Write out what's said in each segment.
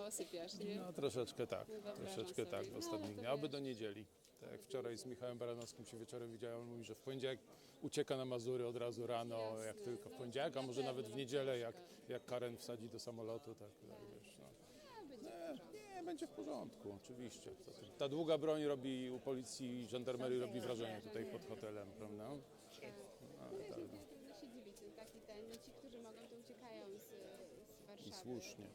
osypiasz, nie? No troszeczkę tak, Sobie. w No, ostatnich ale to dniach, aby wiesz. do niedzieli. Tak jak wczoraj z Michałem Baranowskim się wieczorem widziałem, on mówi, że w poniedziałek ucieka na Mazury od razu rano, Jasne. jak tylko w No, poniedziałek, a na może pewno, nawet w no niedzielę, ciężko. jak Karen wsadzi do samolotu, tak wiesz, no. Będzie w porządku. Nie, będzie w porządku, oczywiście. Ta długa broń robi u policji, żandarmerii robi wrażenie tutaj pod hotelem, prawda? Wiesz, trudno się dziwić, ci, którzy mogą, to uciekają z Warszawy. I słusznie.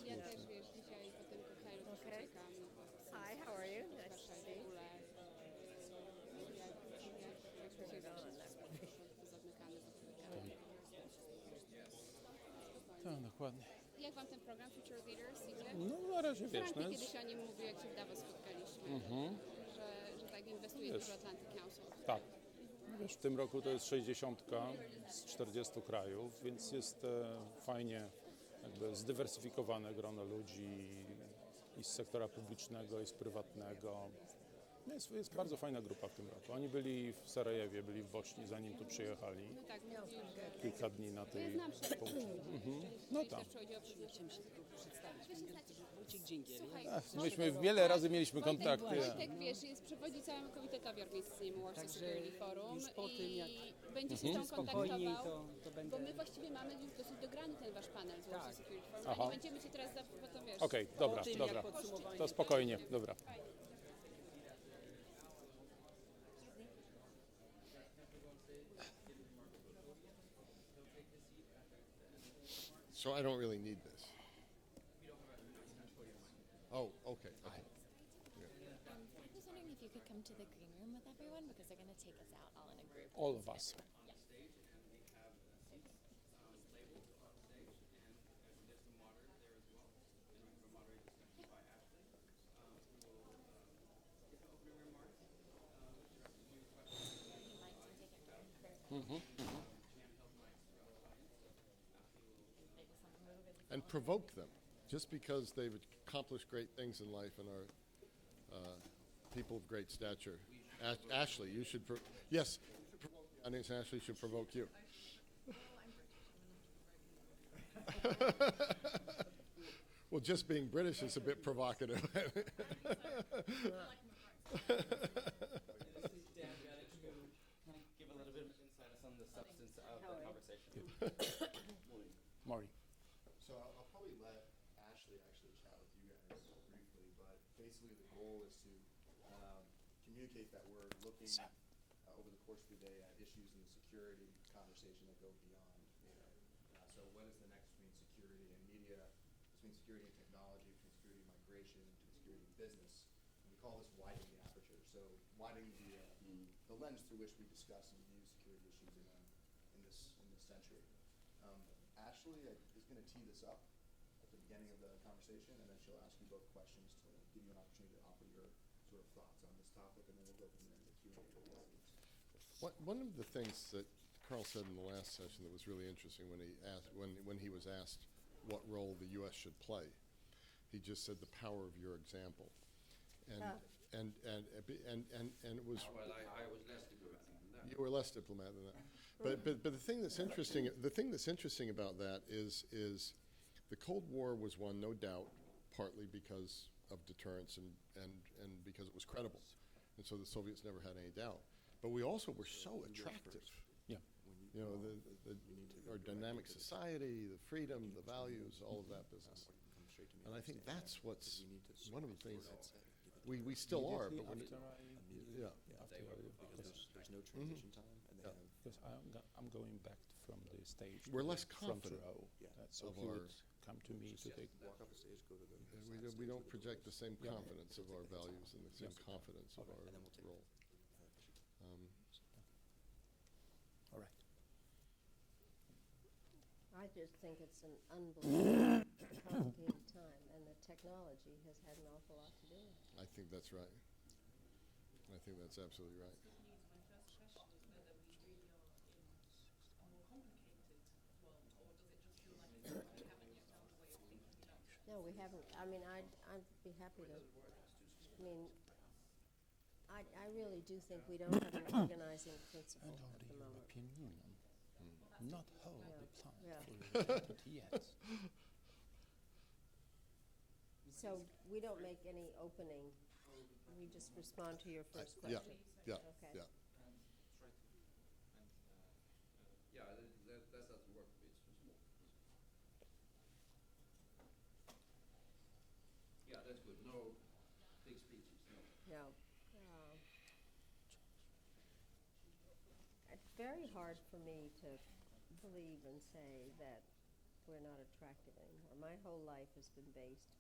Ja też, wiesz, dzisiaj po tym koktajlu też uciekam. Hi, how are you? W Nice to Warszawie see w you. ogóle. Jak to się zamykamy. Tak, dokładnie. Jak wam ten program Future Leaders idzie? No na razie wiesz, Frankie kiedyś o nim mówił, jak się w Davos spotkaliśmy, że tak inwestuje dużo Atlantic Council. tak. Wiesz, w tym roku to jest 60 z 40 krajów, więc jest fajnie jakby zdywersyfikowane grono ludzi i z sektora publicznego, i z prywatnego. Jest bardzo fajna grupa w tym roku. Oni byli w Sarajewie, byli w Bośni, zanim tu przyjechali. No tak, mówił, że... Kilka dni na tej Znam się. No tam. Chciałem się tylko przedstawić. Wojciech Dzięgiel. Słuchaj, Myśmy wiele razy mieliśmy kontakty. Wojtek, wiesz, przewodzi całemu komitetowi organizacyjnemu Warsaw Security Forum już po tym, jak i będzie się z tą spokojniej, kontaktował, to będę... bo my właściwie mamy już dosyć dograny ten wasz panel z Warsaw Security Forum, Aha. a nie będziemy cię teraz potem, wiesz... Okej, dobra, tym, dobra. jak podsumowanie. To spokojnie, dobra. So I don't really need this. Oh, okay. I was wondering if you could come to the green room with everyone because they're going to take us out all in a group. All of us. Yeah. And provoke them. Just because they've accomplished great things in life and are people of great stature. Ashley, you should... yes, I think Ashley should provoke you. Well, just being British is a bit provocative. Give a little bit of insight on the substance of the conversation. Maury. So I'll probably let Ashley actually chat with you guys briefly, but basically the goal is to communicate that we're looking over the course of the day at issues in the security conversation that go beyond data. So what is the next between security and media, between security and technology, between security and migration, between security and business? And we call this widening the aperture. So widening the lens through which we discuss and view security issues in this century. Ashley is going to tee this up at the beginning of the conversation, and then she'll ask you both questions to give you an opportunity to offer your sort of thoughts on this topic, and then we'll go from there into Q&A. One of the things that Carl said in the last session that was really interesting when he was asked what role the U.S. should play, he just said the power of your example, and it was. Well, I was less diplomatic than that. You were less diplomatic than that, but the thing that's interesting about that is the Cold War was won, no doubt, partly because of deterrence and because it was credible, and so the Soviets never had any doubt. But we also were so attractive. Yeah. You know, our dynamic society, the freedom, the values, all of that business. And I think that's what's one of the things that we still are. But Because there's no transition time, and they have. Because I'm going back from the stage. We're less front confident row. Yeah. So of he our- would come to me to take. Walk up the stage, go to the. we don't project the same confidence of our values and the same confidence of our And then we'll take role. All right. I just think it's an unbelievably complicated time, and the technology has had an awful lot to do with it. I think that's right. I think that's absolutely right. My first question is whether we really are in a more complicated world, or does it just feel like we haven't yet found a way of thinking about it? No, we haven't. I mean, I'd be happy to. I mean, I really do think we don't have an organizing principle And at the the moment. European Union not hold the plan Yeah. for 20 years. So we don't make any opening, we just respond to your first Yeah, question? yeah, Okay. yeah. Yeah, that doesn't work. It's too small. Yeah, that's good. No big speeches. No. No. It's very hard for me to believe and say that we're not attractive anymore. My whole life has been based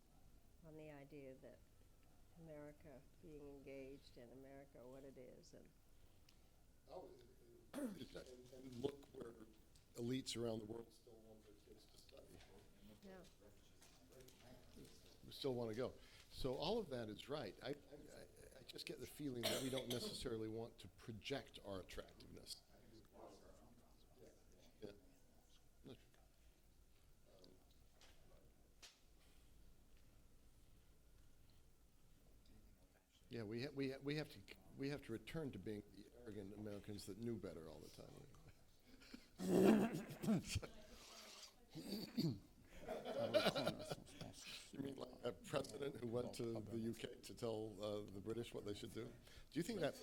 on the idea that America being engaged and America what it is. And And look where elites around the world still want their kids to study. yeah. We still want to go. So all of that is right. I just get the feeling that we don't necessarily want to project our attractiveness. Yeah. Yeah, we have to return to being the arrogant Americans that knew better all the time. You mean like a president who went to the UK to tell the British what they should do? Do you think that?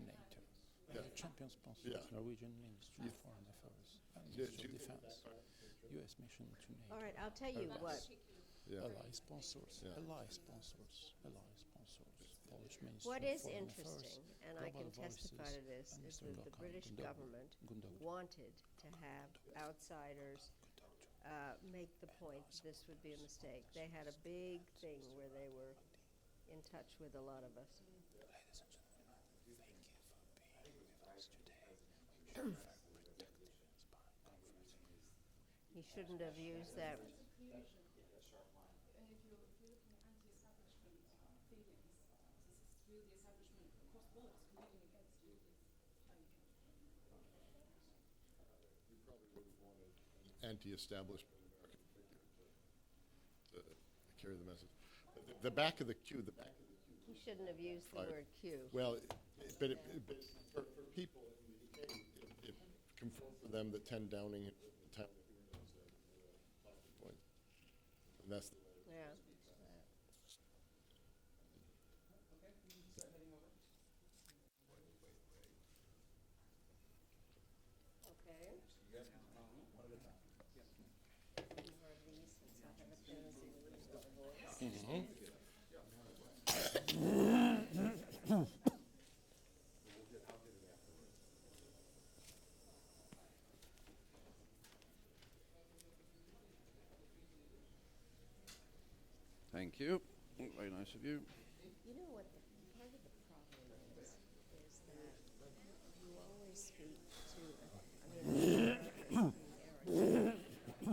NATO. Yeah. Champion sponsors, Yeah. Norwegian Ministry of Foreign Affairs, and Ministry of Defense, U.S. mission to NATO. All right, I'll tell you what. Yeah. Ally sponsors, Yeah. ally sponsors, ally sponsors. Polish Ministry What of is Foreign interesting, Affairs, and I can Global testify to Voices, this, is and that the Mr. British Gundogan. government Gundogan. wanted to have outsiders make the point that this would be a mistake. They had a big thing where they were in touch with a lot of us. Ladies and gentlemen, thank you for being with us today. We should protect this conference. He shouldn't have used that. If you're looking at anti-establishment feelings, this is really the establishment across the board competing against you. You probably wouldn't want an anti-establishment American figure to carry the message. The back of the queue. He shouldn't have used the Right. word Q. Well, but for people in the UK, it confirmed for them that 10 Downing had written the town here as a talking point. And that's the way. Yeah. Okay. More of these, since I have a tendency to lose my voice. Thank you. Very nice of you. You know what, part of the problem is that you always speak to, you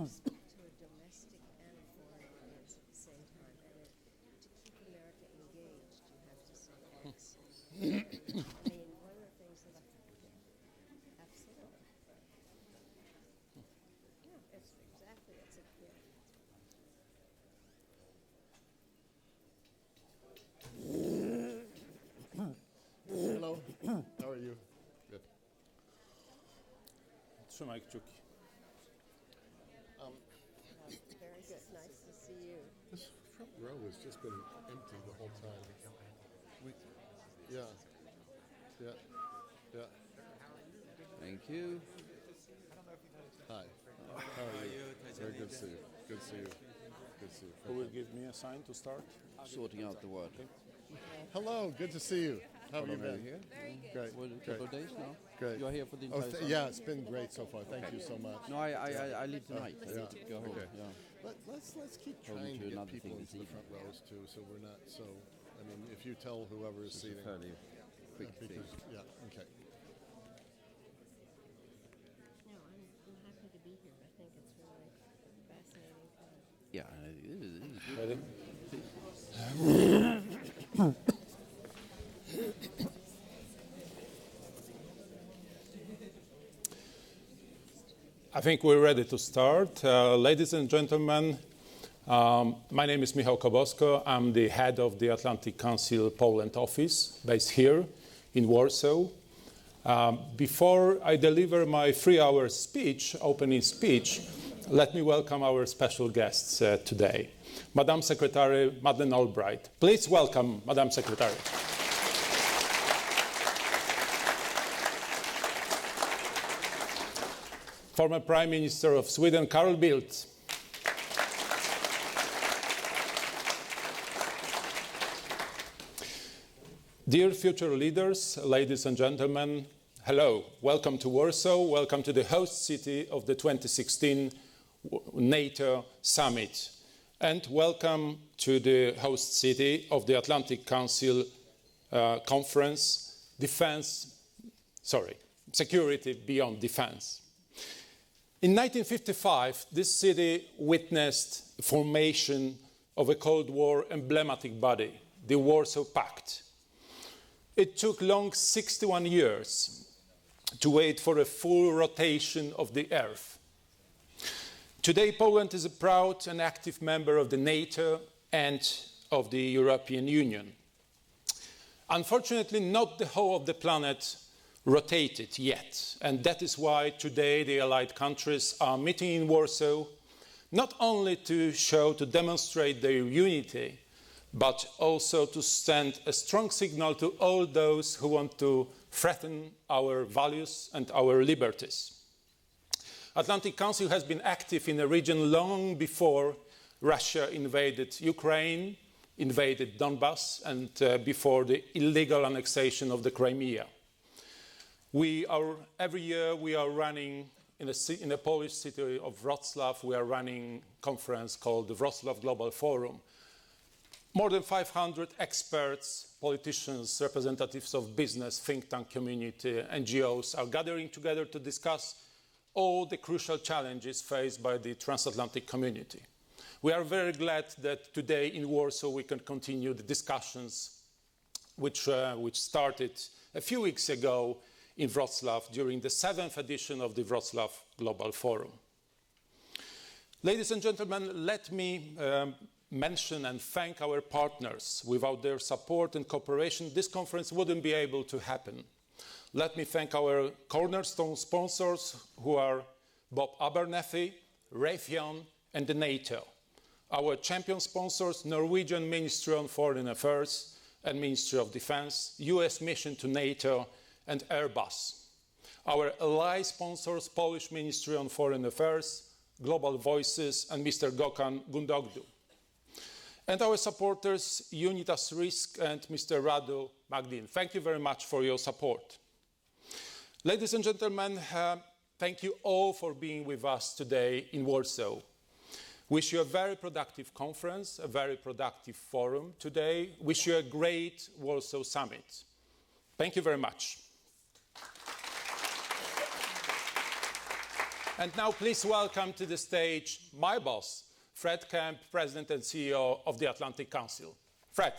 speak to a domestic and a foreign audience at the same time. And to keep America engaged, you have to say X. I mean, one of the things that absolutely. Yeah, it's exactly, it's a kid. Hello. How are you? Good. Trzymaj kciuki. Very good, nice to see you. This front row has just been empty the whole time. Yeah. Thank you. Hi. How are you? Very good to see you. Good to see you. Good to see you. Who will give me a sign to start? Sorting out the word. Hello. Good to see you. How have you been? Here? Great. What, a couple of days now? Great. You're here for the Oh, entire summer? yeah, it's been great so far. Thank you so much. No, I leave tonight. I need to go home. Okay. Yeah. Let's keep Home trying to to get another people thing into this the front evening. rows too, so we're not so. I mean, if you tell whoever is It's a seating. fairly quick thing. Because, yeah. Okay. No, I'm happy to be here. I think it's really fascinating time. Yeah, it is good. Ready? I think we're ready to start. Ladies and gentlemen, my name is Michał Kobosko. I'm the head of the Atlantic Council Poland office, based here in Warsaw. Before I deliver my 3-hour speech, opening speech, let me welcome our special guests today. Madam Secretary Madeleine Albright. Please welcome Madam Secretary. Former Prime Minister of Sweden, Carl Bildt. Dear future leaders, ladies and gentlemen, hello. Welcome to Warsaw. Welcome to the host city of the 2016 NATO Summit. And welcome to the host city of the Atlantic Council Conference, Security Beyond Defense. In 1955, this city witnessed the formation of a Cold War emblematic body, the Warsaw Pact. It took long 61 years to wait for a full rotation of the Earth. Today, Poland is a proud and active member of the NATO and of the European Union. Unfortunately, not the whole of the planet rotated yet, and that is why today the Allied countries are meeting in Warsaw, not only to demonstrate their unity, but also to send a strong signal to all those who want to threaten our values and our liberties. Atlantic Council has been active in the region long before Russia invaded Ukraine, invaded Donbass, and before the illegal annexation of the Crimea. Every year we are running in the Polish city of Wrocław, we are running a conference called the Wrocław Global Forum. More than 500 experts, politicians, representatives of business, think tank community, NGOs are gathering together to discuss all the crucial challenges faced by the transatlantic community. We are very glad that today in Warsaw we can continue the discussions which started a few weeks ago in Wrocław during the 7th edition of the Wrocław Global Forum. Ladies and gentlemen, let me mention and thank our partners. Without their support and cooperation, this conference wouldn't be able to happen. Let me thank our cornerstone sponsors, who are Bob Abernethy, Raytheon, and the NATO. Our champion sponsors, Norwegian Ministry of Foreign Affairs and Ministry of Defense, US Mission to NATO, and Airbus. Our ally sponsors, Polish Ministry of Foreign Affairs, Global Voices, and Mr. Gökhan Gundogdu. And our supporters, Unitas Risk and Mr. Radu Magdin. Thank you very much for your support. Ladies and gentlemen, thank you all for being with us today in Warsaw. Wish you a very productive conference, a very productive forum today. Wish you a great Warsaw Summit. Thank you very much. And now please welcome to the stage my boss, Fred Kemp, President and CEO of the Atlantic Council. Fred.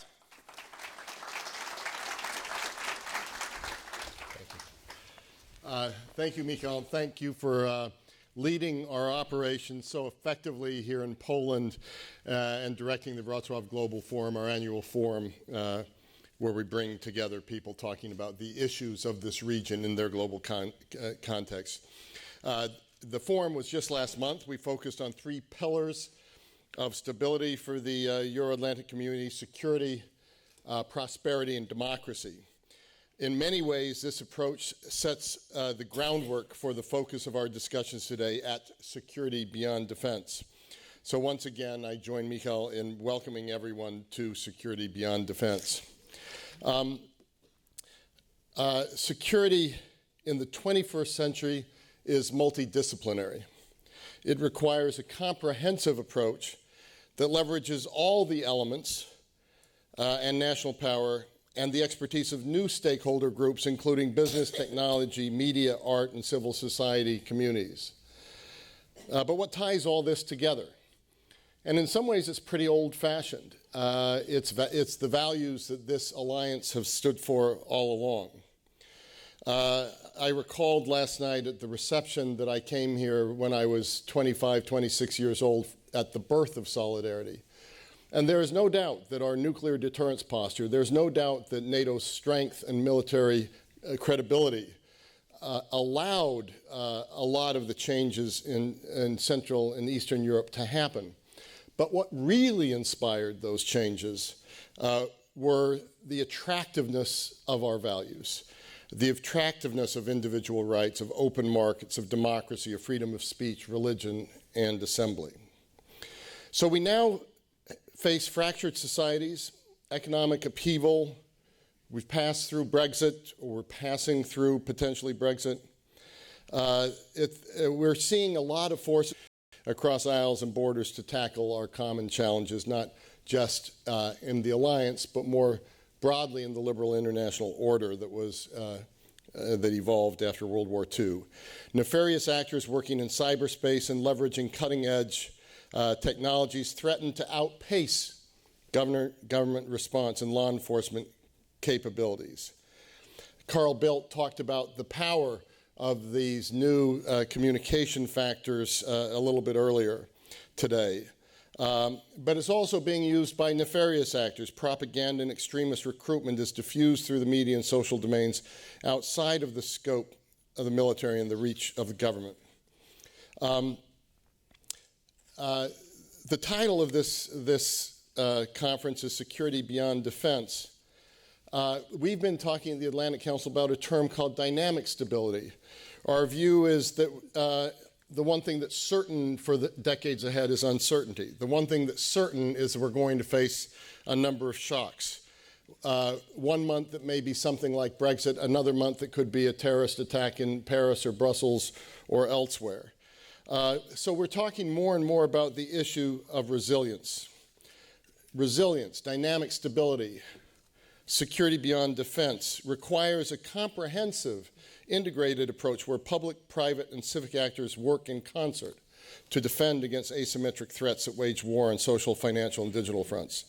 Thank you, Michal. Thank you for leading our operations so effectively here in Poland and directing the Wrocław Global Forum, our annual forum, where we bring together people talking about the issues of this region in their global context. The forum was just last month. We focused on 3 pillars of stability for the Euro-Atlantic community: security, prosperity, and democracy. In many ways, this approach sets the groundwork for the focus of our discussions today at Security Beyond Defense. So once again, I join Michal in welcoming everyone to Security Beyond Defense. Security in the 21st century is multidisciplinary. It requires a comprehensive approach that leverages all the elements and national power and the expertise of new stakeholder groups, including business, technology, media, art, and civil society communities. But what ties all this together? And in some ways, it's pretty old-fashioned. It's the values that this alliance has stood for all along. I recalled last night at the reception that I came here when I was 25, 26 years old at the birth of Solidarity. And there is no doubt that our nuclear deterrence posture, there's no doubt that NATO's strength and military credibility allowed a lot of the changes in Central and Eastern Europe to happen. But what really inspired those changes were the attractiveness of our values, the attractiveness of individual rights, of open markets, of democracy, of freedom of speech, religion, and assembly. So we now face fractured societies, economic upheaval. We've passed through Brexit, or we're passing through potentially Brexit. We're seeing a lot of forces across aisles and borders to tackle our common challenges, not just in the alliance, but more broadly in the liberal international order that evolved after World War II. Nefarious actors working in cyberspace and leveraging cutting-edge technologies threaten to outpace government response and law enforcement capabilities. Carl Bildt talked about the power of these new communication factors a little bit earlier today. But it's also being used by nefarious actors. Propaganda and extremist recruitment is diffused through the media and social domains outside of the scope of the military and the reach of the government. The title of this conference is Security Beyond Defense. We've been talking at the Atlantic Council about a term called dynamic stability. Our view is that the one thing that's certain for the decades ahead is uncertainty. The one thing that's certain is that we're going to face a number of shocks. 1 month it may be something like Brexit, another month it could be a terrorist attack in Paris or Brussels or elsewhere. So we're talking more and more about the issue of resilience. Resilience, dynamic stability, security beyond defense requires a comprehensive, integrated approach where public, private, and civic actors work in concert to defend against asymmetric threats that wage war on social, financial, and digital fronts.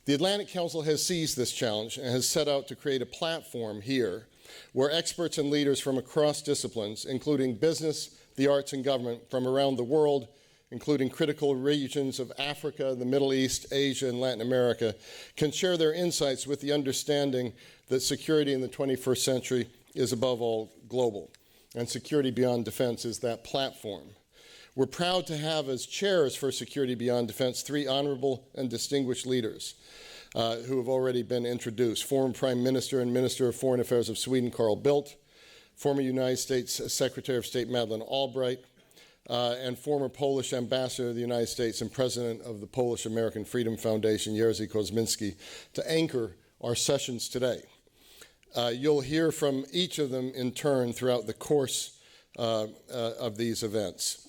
The Atlantic Council has seized this challenge and has set out to create a platform here where experts and leaders from across disciplines, including business, the arts, and government from around the world, including critical regions of Africa, the Middle East, Asia, and Latin America, can share their insights with the understanding that security in the 21st century is above all global, and security beyond defense is that platform. We're proud to have as chairs for Security Beyond Defense 3 honorable and distinguished leaders who have already been introduced. Former Prime Minister and Minister of Foreign Affairs of Sweden, Carl Bildt, former United States Secretary of State Madeleine Albright, and former Polish Ambassador of the United States and President of the Polish-American Freedom Foundation, Jerzy Kozminski, to anchor our sessions today. You'll hear from each of them in turn throughout the course of these events.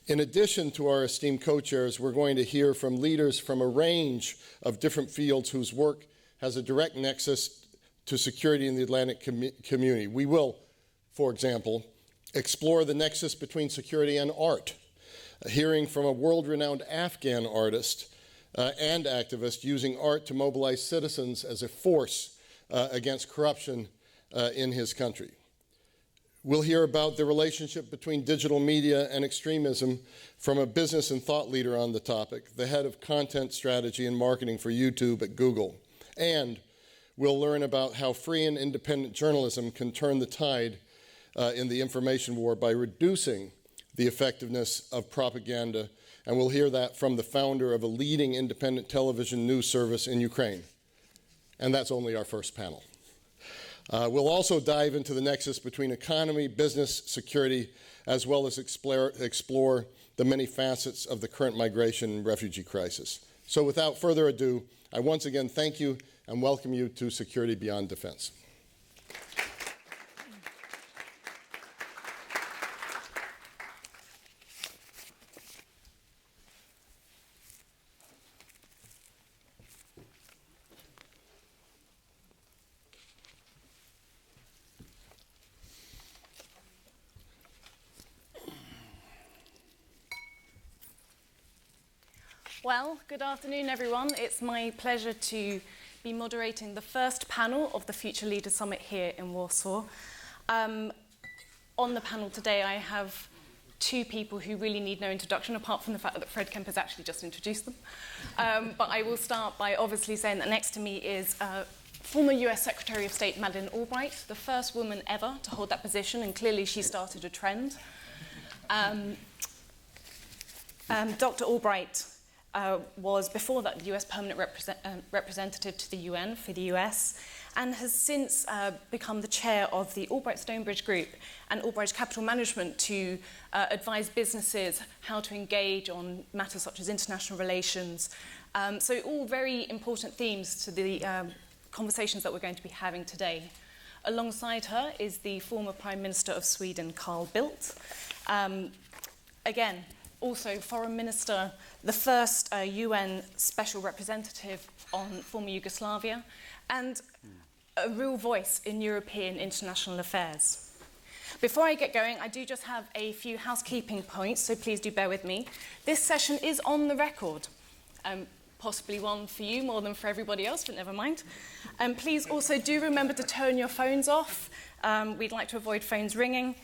In addition to our esteemed co-chairs, we're going to hear from leaders from a range of different fields whose work has a direct nexus to security in the Atlantic community. We will, for example, explore the nexus between security and art, hearing from a world-renowned Afghan artist and activist using art to mobilize citizens as a force against corruption in his country. We'll hear about the relationship between digital media and extremism from a business and thought leader on the topic, the head of content strategy and marketing for YouTube at Google. And we'll learn about how free and independent journalism can turn the tide in the information war by reducing the effectiveness of propaganda. And we'll hear that from the founder of a leading independent television news service in Ukraine. And that's only our first panel. We'll also dive into the nexus between economy, business, security, as well as explore the many facets of the current migration and refugee crisis. So without further ado, I once again thank you and welcome you to Security Beyond Defense. Well, good afternoon, everyone. It's my pleasure to be moderating the first panel of the Future Leaders Summit here in Warsaw. On the panel today, I have two people who really need no introduction, apart from the fact that Fred Kemp has actually just introduced them. But I will start by obviously saying that next to me is former US Secretary of State Madeleine Albright, the first woman ever to hold that position, and clearly she started a trend. Dr. Albright was before that the US permanent representative to the UN for the US, and has since become the chair of the Albright-Stonebridge Group and Albright Capital Management to advise businesses how to engage on matters such as international relations. So all very important themes to the conversations that we're going to be having today. Alongside her is the former Prime Minister of Sweden, Carl Bildt. Again, also Foreign Minister, the first UN Special Representative on former Yugoslavia, and a real voice in European international affairs. Before I get going, I do just have a few housekeeping points, so please do bear with me. This session is on the record. Possibly one for you more than for everybody else, but never mind. Please also do remember to turn your phones off. We'd like to avoid phones ringing.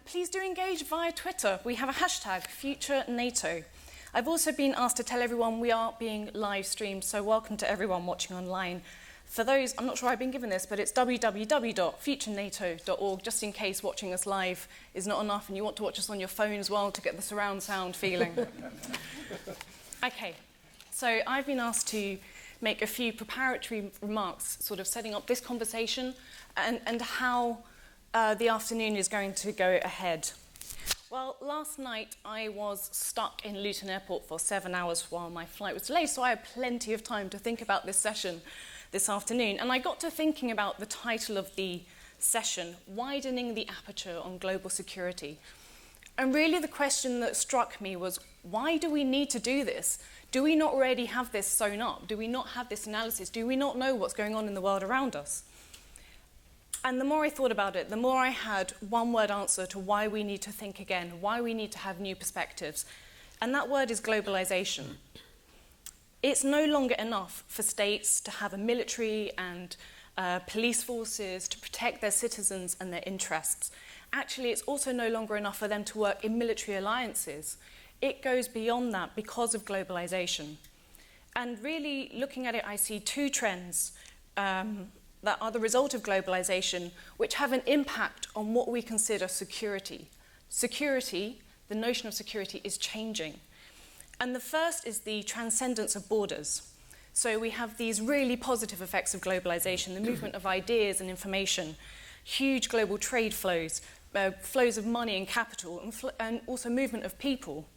Please do engage via Twitter. We have a hashtag, FutureNATO. I've also been asked to tell everyone we are being live streamed, so welcome to everyone watching online. For those, I'm not sure I've been given this, but it's www.futurenato.org, just in case watching us live is not enough and you want to watch us on your phone as well to get the surround sound feeling. Okay, so I've been asked to make a few preparatory remarks, sort of setting up this conversation and how the afternoon is going to go ahead. Well, last night I was stuck in Luton Airport for 7 hours while my flight was delayed, so I had plenty of time to think about this session this afternoon. And I got to thinking about the title of the session, Widening the Aperture on Global Security. And really the question that struck me was, why do we need to do this? Do we not already have this sewn up? Do we not have this analysis? Do we not know what's going on in the world around us? And the more I thought about it, the more I had one-word answer to why we need to think again, why we need to have new perspectives. And that word is globalization. It's no longer enough for states to have a military and police forces to protect their citizens and their interests. Actually, it's also no longer enough for them to work in military alliances. It goes beyond that because of globalization. And really, looking at it, I see two trends that are the result of globalization, which have an impact on what we consider security. Security, the notion of security, is changing. And the first is the transcendence of borders. So we have these really positive effects of globalization, the movement of ideas and information, huge global trade flows, flows of money and capital, and also movement of people.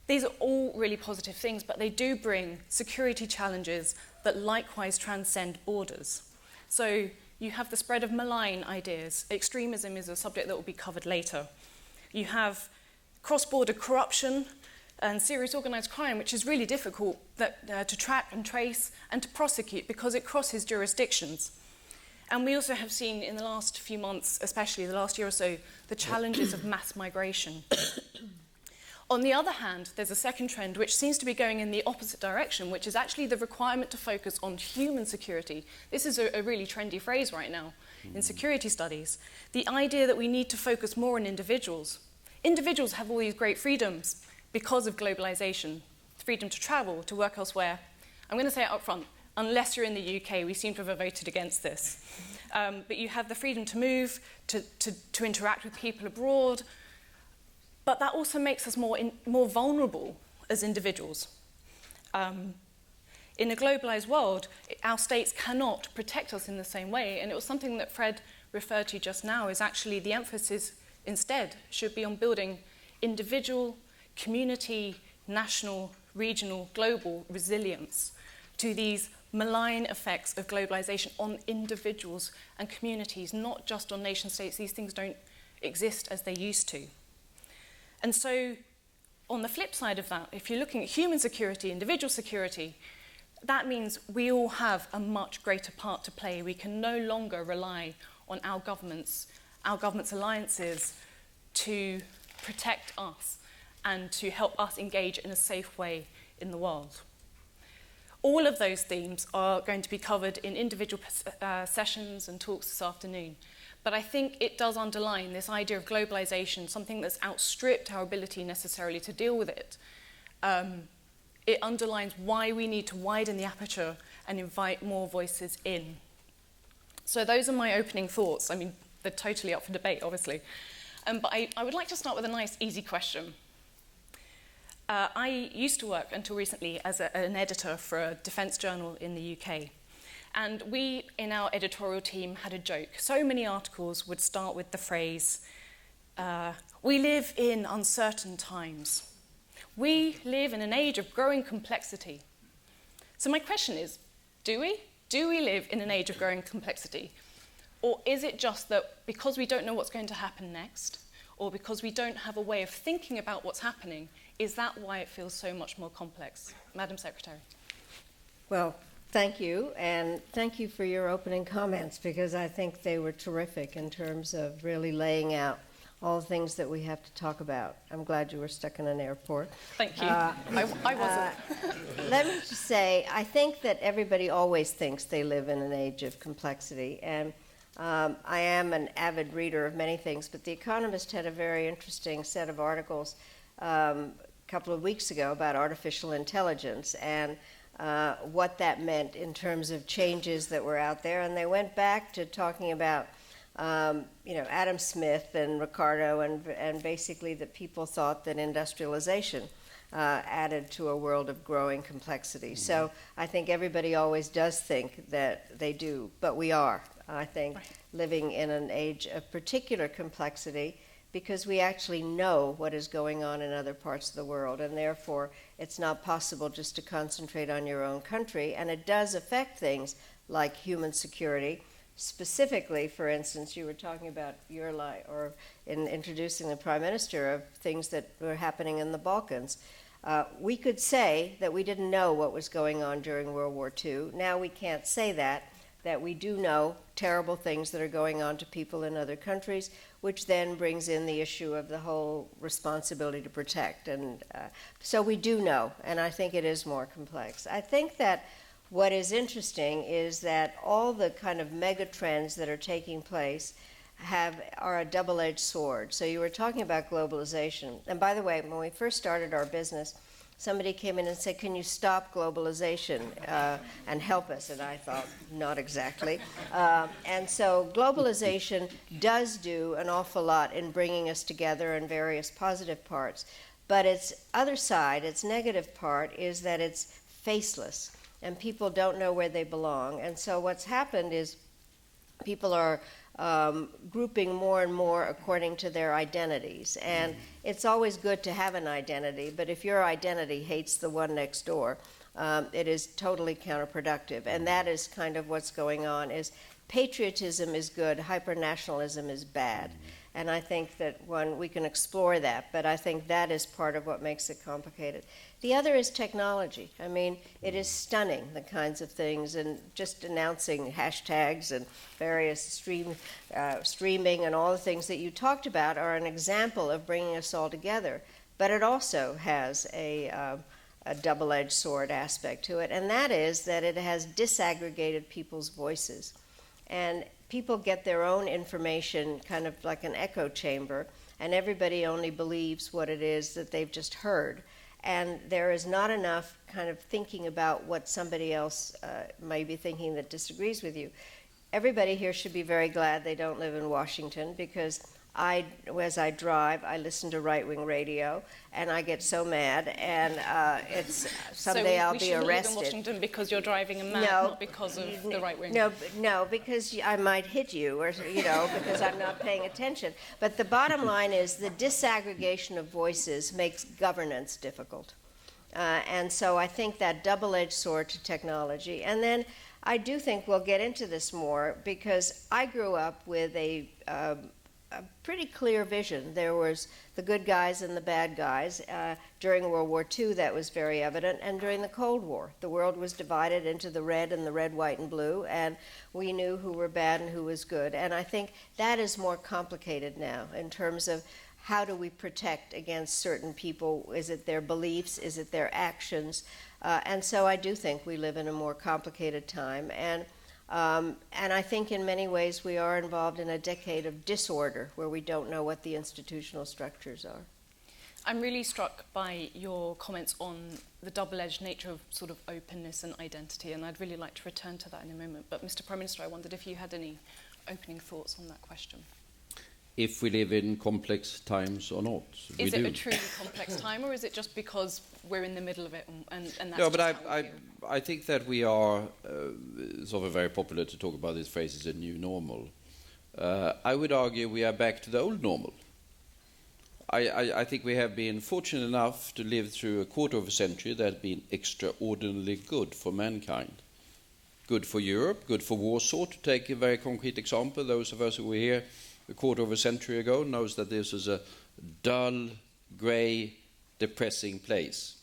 These are all really positive things, but they do bring security challenges that likewise transcend borders. So you have the spread of malign ideas. Extremism is a subject that will be covered later. You have cross-border corruption and serious organized crime, which is really difficult to track and trace and to prosecute because it crosses jurisdictions. And we also have seen in the last few months, especially the last year or so, the challenges of mass migration. On the other hand, there's a second trend which seems to be going in the opposite direction, which is actually the requirement to focus on human security. This is a really trendy phrase right now in security studies. The idea that we need to focus more on individuals. Individuals have all these great freedoms because of globalization, freedom to travel, to work elsewhere. I'm going to say it up front, unless you're in the UK, we seem to have voted against this. But you have the freedom to move, to interact with people abroad, but that also makes us more vulnerable as individuals. In a globalized world, our states cannot protect us in the same way, and it was something that Fred referred to just now, is actually the emphasis instead should be on building individual, community, national, regional, global resilience to these malign effects of globalization on individuals and communities, not just on nation states. These things don't exist as they used to. And so, on the flip side of that, if you're looking at human security, individual security, that means we all have a much greater part to play. We can no longer rely on our governments' alliances to protect us and to help us engage in a safe way in the world. All of those themes are going to be covered in individual sessions and talks this afternoon. But I think it does underline this idea of globalization, something that's outstripped our ability necessarily to deal with it. It underlines why we need to widen the aperture and invite more voices in. So those are my opening thoughts. I mean, they're totally up for debate, obviously. But I would like to start with a nice, easy question. I used to work until recently as an editor for a defence journal in the UK. And we, in our editorial team, had a joke. So many articles would start with the phrase, we live in uncertain times. We live in an age of growing complexity. So my question is, do we? Do we live in an age of growing complexity? Or is it just that because we don't know what's going to happen next, or because we don't have a way of thinking about what's happening, is that why it feels so much more complex? Madam Secretary. Well, thank you, and thank you for your opening comments, because I think they were terrific in terms of really laying out all the things that we have to talk about. I'm glad you were stuck in an airport. Thank you. I wasn't. Let me just say, I think that everybody always thinks they live in an age of complexity, and I am an avid reader of many things, but The Economist had a very interesting set of articles a couple of weeks ago about artificial intelligence and what that meant in terms of changes that were out there, and they went back to talking about Adam Smith and Ricardo, and basically that people thought that industrialization added to a world of growing complexity. So I think everybody always does think that they do, but we are, I think, living in an age of particular complexity because we actually know what is going on in other parts of the world, and therefore it's not possible just to concentrate on your own country, and it does affect things like human security. Specifically, for instance, you were talking about your life, or in introducing the Prime Minister, of things that were happening in the Balkans. We could say that we didn't know what was going on during World War II. Now we can't say that we do know terrible things that are going on to people in other countries, which then brings in the issue of the whole responsibility to protect. And so we do know, and I think it is more complex. I think that what is interesting is that all the kind of mega trends that are taking place are a double-edged sword. So you were talking about globalization. And by the way, when we first started our business, somebody came in and said, can you stop globalization and help us? And I thought, not exactly. And so globalization does do an awful lot in bringing us together in various positive parts. But its other side, its negative part, is that it's faceless, and people don't know where they belong. And so what's happened is people are grouping more and more according to their identities. And it's always good to have an identity, but if your identity hates the one next door, it is totally counterproductive. And that is kind of what's going on, is patriotism is good, hyper-nationalism is bad. And I think that we can explore that, but I think that is part of what makes it complicated. The other is technology. I mean, it is stunning, the kinds of things, and just announcing hashtags and various streaming and all the things that you talked about are an example of bringing us all together. But it also has a double-edged sword aspect to it, and that is that it has disaggregated people's voices. And people get their own information kind of like an echo chamber, and everybody only believes what it is that they've just heard. And there is not enough kind of thinking about what somebody else may be thinking that disagrees with you. Everybody here should be very glad they don't live in Washington, because as I drive, I listen to right-wing radio, and I get so mad, and someday I'll be arrested. So we shouldn't live in Washington because you're driving a mad, not because of the right-wing? No, because I might hit you, or because I'm not paying attention. But the bottom line is the disaggregation of voices makes governance difficult. And so I think that double-edged sword to technology. And then I do think we'll get into this more, because I grew up with a pretty clear vision. There was the good guys and the bad guys. During World War II, that was very evident, and during the Cold War. The world was divided into the red, white, and blue, and we knew who were bad and who was good. And I think that is more complicated now in terms of how do we protect against certain people? Is it their beliefs? Is it their actions? And so I do think we live in a more complicated time. And I think in many ways we are involved in a decade of disorder where we don't know what the institutional structures are. I'm really struck by your comments on the double-edged nature of sort of openness and identity, and I'd really like to return to that in a moment. But Mr. Prime Minister, I wondered if you had any opening thoughts on that question. if we live in complex times or not. Is it a truly complex time, or is it just because we're in the middle of it and that's No, just but how we feel? I think that we are sort of very popular to talk about this phrase as a new normal. I would argue we are back to the old normal. I think we have been fortunate enough to live through a quarter of a century that has been extraordinarily good for mankind. Good for Europe, good for Warsaw, to take a very concrete example. Those of us who were here a quarter of a century ago knows that this was a dull, grey, depressing place,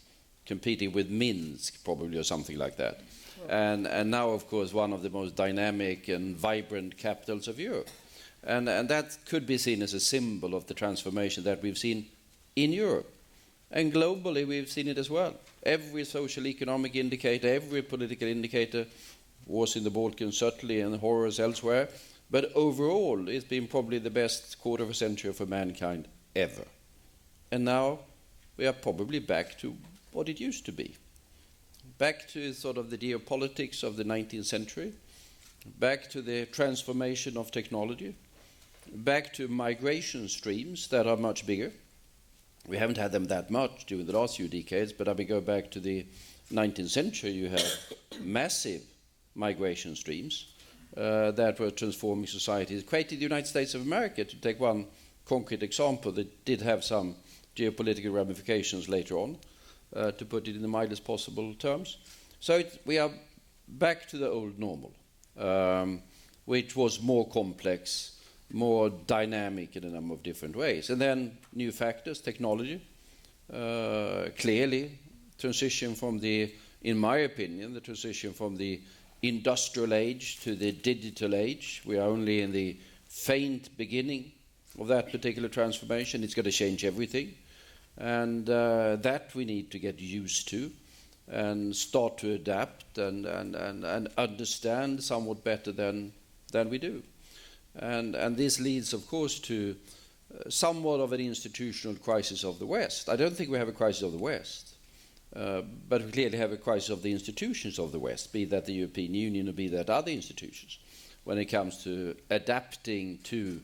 competing with Minsk probably or something like that. And now, of course, one of the most dynamic and vibrant capitals of Europe. And that could be seen as a symbol of the transformation that we've seen in Europe. And globally, we've seen it as well. Every social economic indicator, every political indicator, wars in the Balkans certainly and horrors elsewhere, but overall, it's been probably the best quarter of a century for mankind ever. And now we are probably back to what it used to be. Back to sort of the geopolitics of the 19th century, back to the transformation of technology, back to migration streams that are much bigger. We haven't had them that much during the last few decades, but I mean, go back to the 19th century, you have massive migration streams that were transforming societies. Created the United States of America, to take one concrete example, that did have some geopolitical ramifications later on, to put it in the mildest possible terms. So we are back to the old normal, which was more complex, more dynamic in a number of different ways. And then new factors, technology, clearly transition from the, in my opinion, the transition from the industrial age to the digital age. We are only in the faint beginning of that particular transformation. It's going to change everything. And that we need to get used to and start to adapt and understand somewhat better than we do. And this leads, of course, to somewhat of an institutional crisis of the West. I don't think we have a crisis of the West, but we clearly have a crisis of the institutions of the West, be that the European Union or be that other institutions, when it comes to adapting to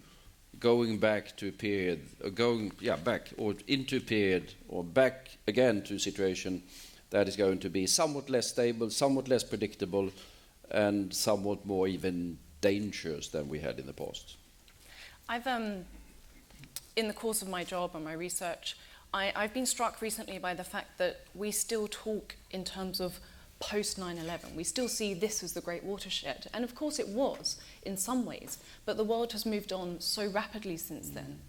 going back to a period, back or into a period, or back again to a situation that is going to be somewhat less stable, somewhat less predictable, and somewhat more even dangerous than we had in the past. I've, in the course of my job and my research, I've been struck recently by the fact that we still talk in terms of post 9/11. We still see this as the great watershed. And of course it was in some ways, but the world has moved on so rapidly since then.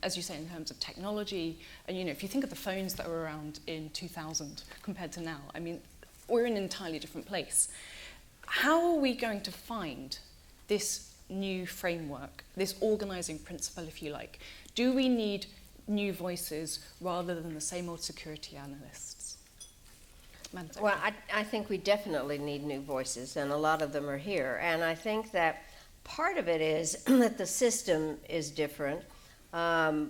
As you say, in terms of technology, and if you think of the phones that were around in 2000 compared to now, I mean, we're in an entirely different place. How are we going to find this new framework, this organizing principle, if you like? Do we need new voices rather than the same old security analysts? Well, I think we definitely need new voices, and a lot of them are here. And I think that part of it is that the system is different. I,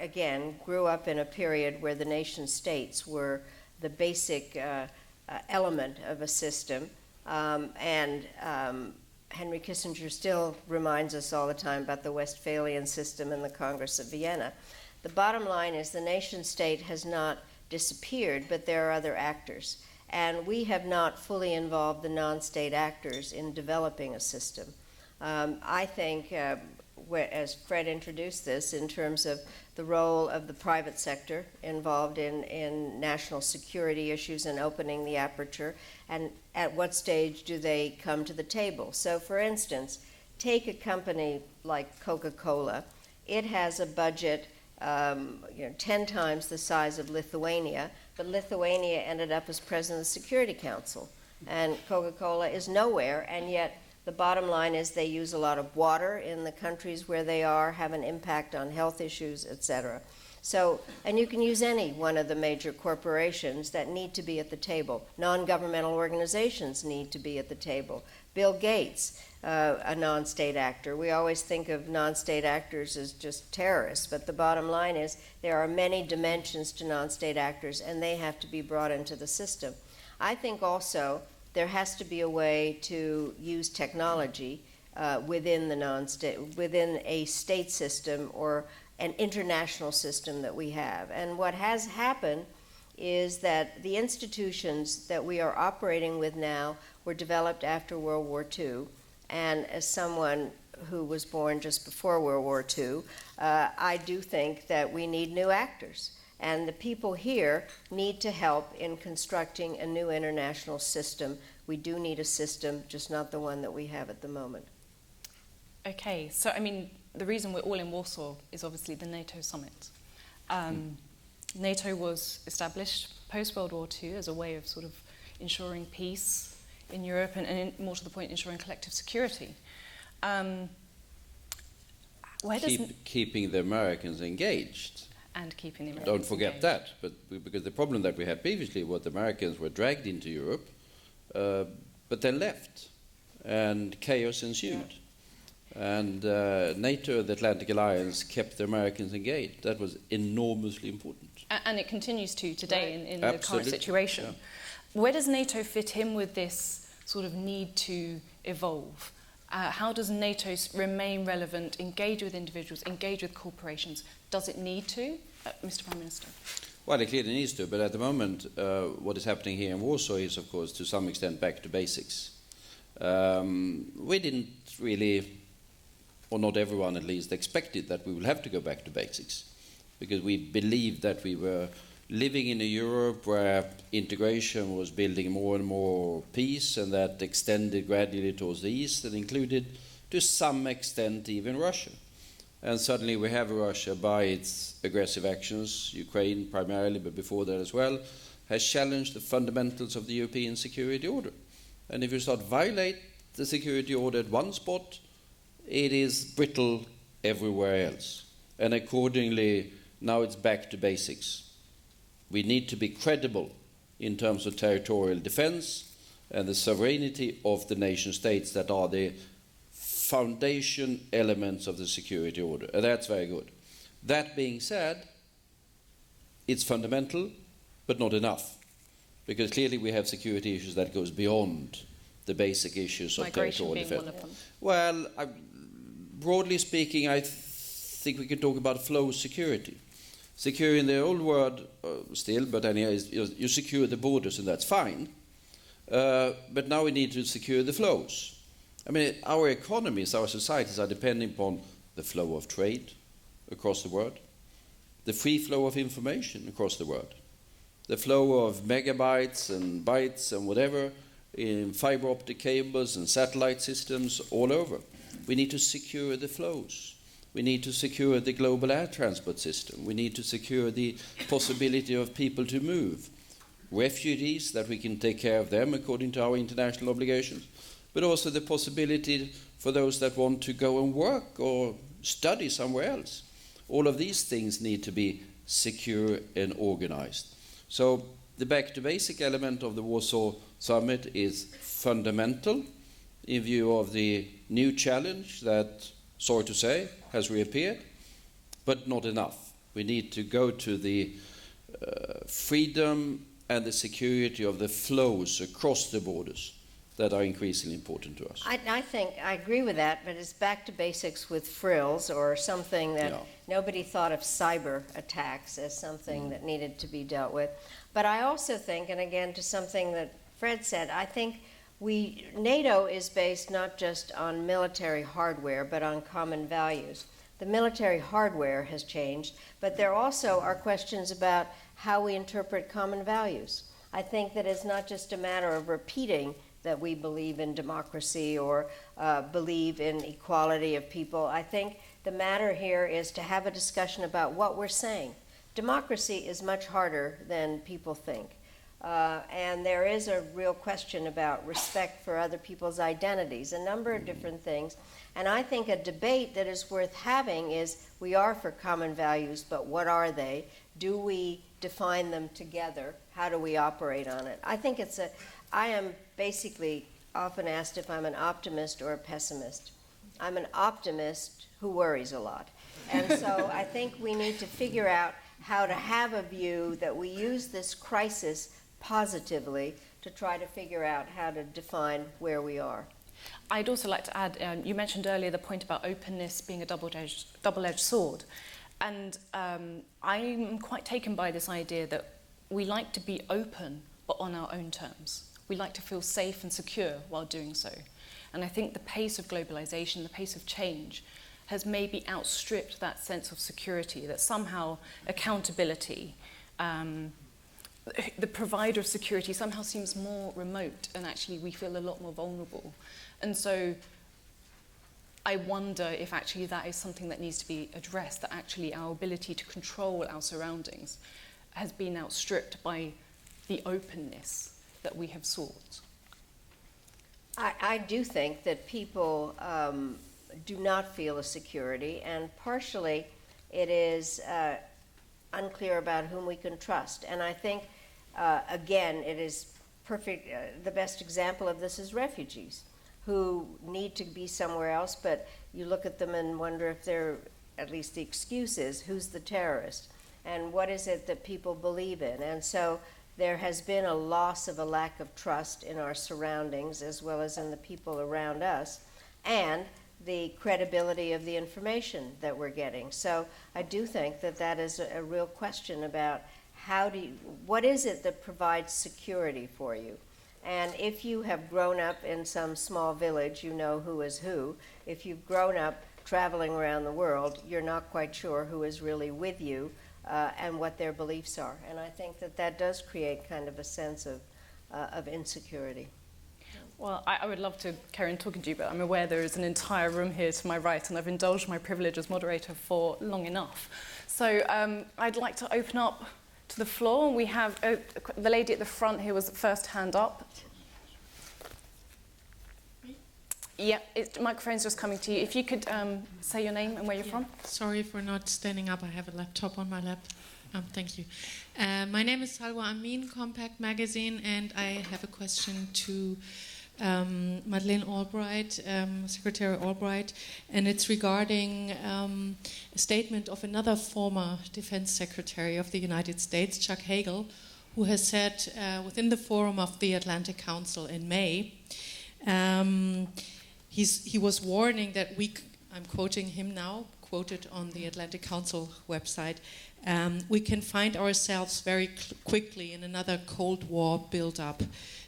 again, grew up in a period where the nation states were the basic element of a system. Henry Kissinger still reminds us all the time about the Westphalian system and the Congress of Vienna. The bottom line is the nation state has not disappeared, but there are other actors. And we have not fully involved the non-state actors in developing a system. I think, as Fred introduced this, in terms of the role of the private sector involved in national security issues and opening the aperture, and at what stage do they come to the table. So, for instance, take a company like Coca-Cola. It has a budget 10 times the size of Lithuania, but Lithuania ended up as president of the Security Council. And Coca-Cola is nowhere, and yet the bottom line is they use a lot of water in the countries where they are, have an impact on health issues, etc. So, and you can use any one of the major corporations that need to be at the table. Non-governmental organizations need to be at the table. Bill Gates, a non-state actor. We always think of non-state actors as just terrorists, but the bottom line is there are many dimensions to non-state actors, and they have to be brought into the system. I think also there has to be a way to use technology within the non-state, within a state system or an international system that we have. And what has happened is that the institutions that we are operating with now were developed after World War II. And as someone who was born just before World War II, I do think that we need new actors. And the people here need to help in constructing a new international system. We do need a system, just not the one that we have at the moment. Okay, so I mean, the reason we're all in Warsaw is obviously the NATO summit. NATO was established post-World War II as a way of sort of ensuring peace in Europe and more to the point, ensuring collective security. Keeping the Americans engaged. And keeping the Americans Don't forget engaged. that, because the problem that we had previously was the Americans were dragged into Europe, but then left, and chaos ensued. And NATO, the Atlantic Alliance, kept the Americans engaged. That was enormously important. And it continues to today in the current Absolutely. situation. Yeah. Where does NATO fit in with this sort of need to evolve? How does NATO remain relevant, engage with individuals, engage with corporations? Does it need to, Mr. Prime Minister? Well, it clearly needs to, but at the moment, what is happening here in Warsaw is, of course, to some extent back to basics. We didn't really, or not everyone at least, expected that we will have to go back to basics, because we believed that we were living in a Europe where integration was building more and more peace, and that extended gradually towards the east and included, to some extent, even Russia. And suddenly we have Russia, by its aggressive actions, Ukraine primarily, but before that as well, has challenged the fundamentals of the European security order. And if you start to violate the security order at one spot, it is brittle everywhere else. And accordingly, now it's back to basics. We need to be credible in terms of territorial defense and the sovereignty of the nation states that are the foundation elements of the security order. And that's very good. That being said, it's fundamental, but not enough. Because clearly we have security issues that goes beyond the basic issues of territorial defense. One of them. Well, broadly speaking, I think we can talk about flow security. Secure in the old word still, but anyhow, you secure the borders, and that's fine. But now we need to secure the flows. I mean, our economies, our societies are depending upon the flow of trade across the world, the free flow of information across the world, the flow of megabytes and bytes and whatever in fiber optic cables and satellite systems all over. We need to secure the flows. We need to secure the global air transport system. We need to secure the possibility of people to move. Refugees, that we can take care of them according to our international obligations, but also the possibility for those that want to go and work or study somewhere else. All of these things need to be secure and organized. So the back to basic element of the Warsaw Summit is fundamental in view of the new challenge that, sorry to say, has reappeared, but not enough. We need to go to the freedom and the security of the flows across the borders that are increasingly important to us. I think I agree with that, but it's back to basics with frills or something that nobody thought of cyber attacks as something that needed to be dealt with. But I also think, and again to something that Fred said, I think NATO is based not just on military hardware, but on common values. The military hardware has changed, but there also are questions about how we interpret common values. I think that it's not just a matter of repeating that we believe in democracy or believe in equality of people. I think the matter here is to have a discussion about what we're saying. Democracy is much harder than people think. And there is a real question about respect for other people's identities, a number of different things. And I think a debate that is worth having is, we are for common values, but what are they? Do we define them together? How do we operate on it? I think I am basically often asked if I'm an optimist or a pessimist. I'm an optimist who worries a lot. And so I think we need to figure out how to have a view that we use this crisis positively to try to figure out how to define where we are. I'd also like to add, you mentioned earlier the point about openness being a double-edged sword. And I'm quite taken by this idea that we like to be open, but on our own terms. We like to feel safe and secure while doing so. And I think the pace of globalization, the pace of change, has maybe outstripped that sense of security, that somehow accountability, the provider of security somehow seems more remote, and actually we feel a lot more vulnerable. And so I wonder if actually that is something that needs to be addressed, that actually our ability to control our surroundings has been outstripped by the openness that we have sought. I do think that people do not feel a security, and partially it is unclear about whom we can trust. And I think, again, it is perfect. The best example of this is refugees who need to be somewhere else, but you look at them and wonder if they're, at least the excuse is, who's the terrorist? And what is it that people believe in? And so there has been a loss of a lack of trust in our surroundings as well as in the people around us, and the credibility of the information that we're getting. So I do think that that is a real question about what is it that provides security for you? And if you have grown up in some small village, you know who is who. If you've grown up traveling around the world, you're not quite sure who is really with you and what their beliefs are. And I think that that does create kind of a sense of insecurity. Well, I would love to carry on talking to you, but I'm aware there is an entire room here to my right, and I've indulged my privilege as moderator for long enough. So I'd like to open up to the floor. We have the lady at the front here was the first hand up. Yeah, the microphone's just coming to you. If you could say your name and where you're from. Sorry for not standing up. I have a laptop on my lap. Thank you. My name is Salwa Amin, Compact Magazine, and I have a question to Madeleine Albright, Secretary Albright, and it's regarding a statement of another former Defense Secretary of the United States, Chuck Hagel, who has said within the forum of the Atlantic Council in May, he was warning that I'm quoting him now, quoted on the Atlantic Council website, we can find ourselves very quickly in another Cold War build-up.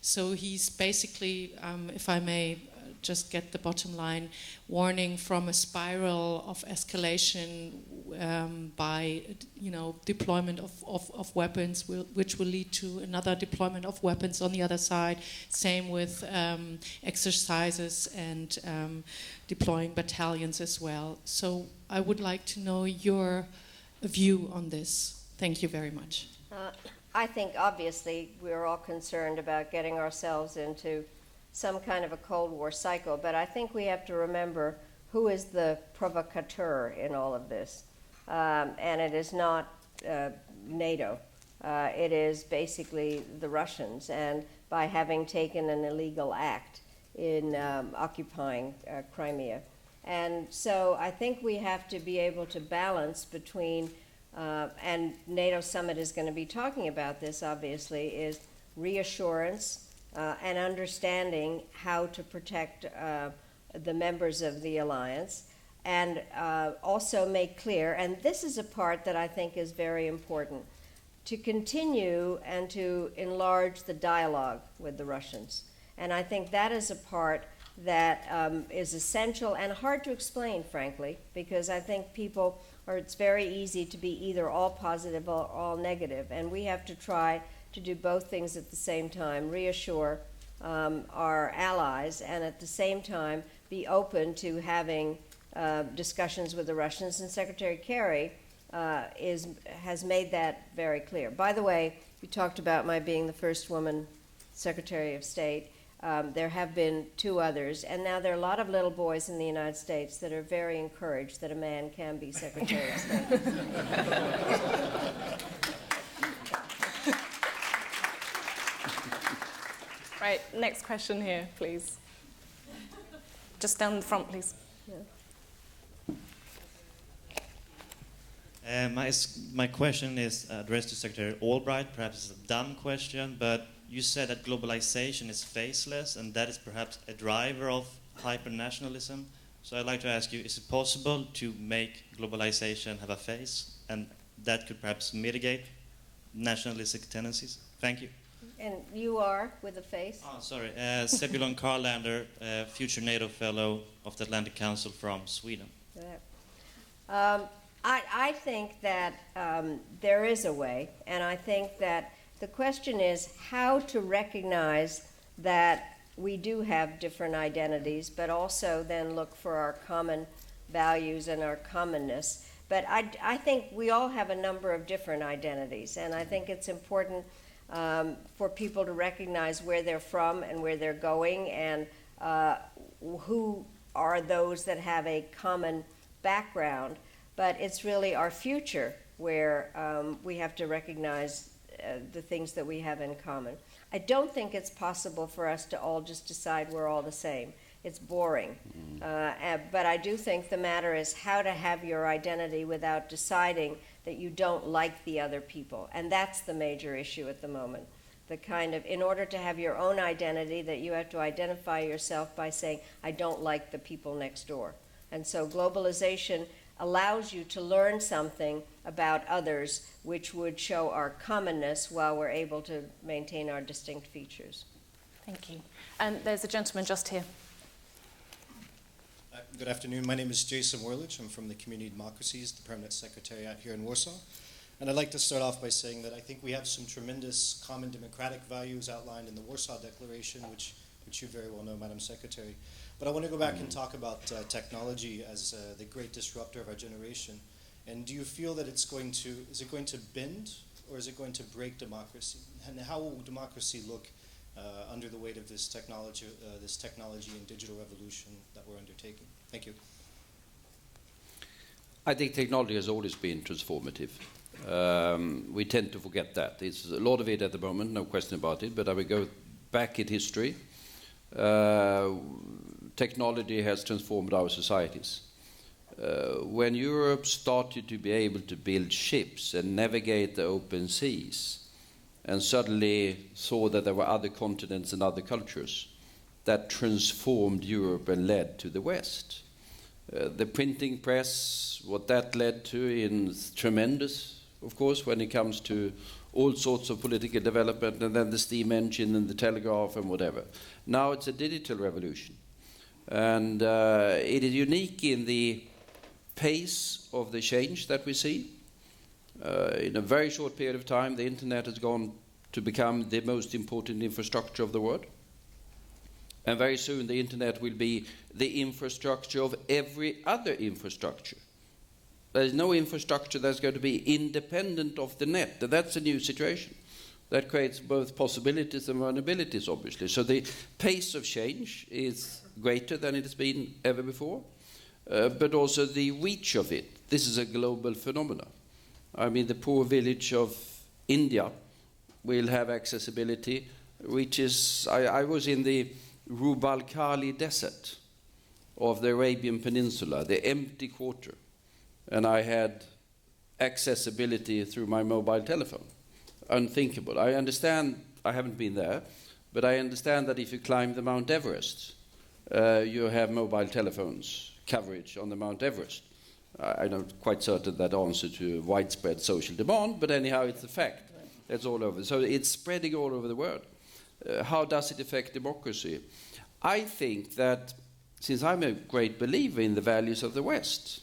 So he's basically, if I may just get the bottom line, warning from a spiral of escalation by, deployment of weapons, which will lead to another deployment of weapons on the other side. Same with exercises and deploying battalions as well. So I would like to know your view on this. Thank you very much. I think obviously we're all concerned about getting ourselves into some kind of a Cold War cycle, but I think we have to remember who is the provocateur in all of this. And it is not NATO. It is basically the Russians, and by having taken an illegal act in occupying Crimea. And so I think we have to be able to balance between, and NATO summit is going to be talking about this, obviously, is reassurance and understanding how to protect the members of the alliance, and also make clear, and this is a part that I think is very important, to continue and to enlarge the dialogue with the Russians. And I think that is a part that is essential and hard to explain, frankly, because I think people, or it's very easy to be either all positive or all negative, and we have to try to do both things at the same time, reassure our allies, and at the same time be open to having discussions with the Russians, and Secretary Kerry has made that very clear. By the way, you talked about my being the first woman Secretary of State. There have been 2 others, and now there are a lot of little boys in the United States that are very encouraged that a man can be Secretary of State. Right, next question here, please. Just down the front, please. Yeah. My question is addressed to Secretary Albright. Perhaps it's a dumb question, but you said that globalization is faceless, and that is perhaps a driver of hyper-nationalism. So I'd like to ask you, is it possible to make globalization have a face, and that could perhaps mitigate nationalistic tendencies? Thank you. And you are, with a face? Oh, sorry. Sebulon Carlander, future NATO Fellow of the Atlantic Council from Sweden. I think that there is a way, and I think that the question is how to recognize that we do have different identities, but also then look for our common values and our commonness. But I think we all have a number of different identities, and I think it's important for people to recognize where they're from and where they're going, and who are those that have a common background. But it's really our future where we have to recognize the things that we have in common. I don't think it's possible for us to all just decide we're all the same. It's boring. But I do think the matter is how to have your identity without deciding that you don't like the other people. And that's the major issue at the moment. The kind of, in order to have your own identity, that you have to identify yourself by saying, I don't like the people next door. And so globalization allows you to learn something about others which would show our commonness while we're able to maintain our distinct features. Thank you. And there's a gentleman just here. Good afternoon. My name is Jason Werlich. I'm from the Community Democracies, the Permanent Secretariat here in Warsaw. And I'd like to start off by saying that I think we have some tremendous common democratic values outlined in the Warsaw Declaration, which you very well know, Madam Secretary. But I want to go back and talk about technology as the great disruptor of our generation. And do you feel that is it going to bend, or is it going to break democracy? And how will democracy look under the weight of this technology and digital revolution that we're undertaking? Thank you. I think technology has always been transformative. We tend to forget that. It's a lot of it at the moment, no question about it, but I will go back in history. Technology has transformed our societies. When Europe started to be able to build ships and navigate the open seas, and suddenly saw that there were other continents and other cultures, that transformed Europe and led to the West. The printing press, what that led to is tremendous, of course, when it comes to all sorts of political development, and then the steam engine and the telegraph and whatever. Now it's a digital revolution. And it is unique in the pace of the change that we see. In a very short period of time, the internet has gone to become the most important infrastructure of the world. And very soon the internet will be the infrastructure of every other infrastructure. There is no infrastructure that's going to be independent of the net. And that's a new situation. That creates both possibilities and vulnerabilities, obviously. So the pace of change is greater than it has been ever before. But also the reach of it. This is a global phenomenon. I mean, the poor village of India will have accessibility, which is... I was in the Rubalkali desert of the Arabian Peninsula, the empty quarter, and I had accessibility through my mobile telephone. Unthinkable. I understand, I haven't been there, but I understand that if you climb the Mount Everest, you have mobile telephones coverage on the Mount Everest. I'm not quite certain that answer to widespread social demand, but anyhow, it's a fact. That's all over. So it's spreading all over the world. How does it affect democracy? I think that, since I'm a great believer in the values of the West,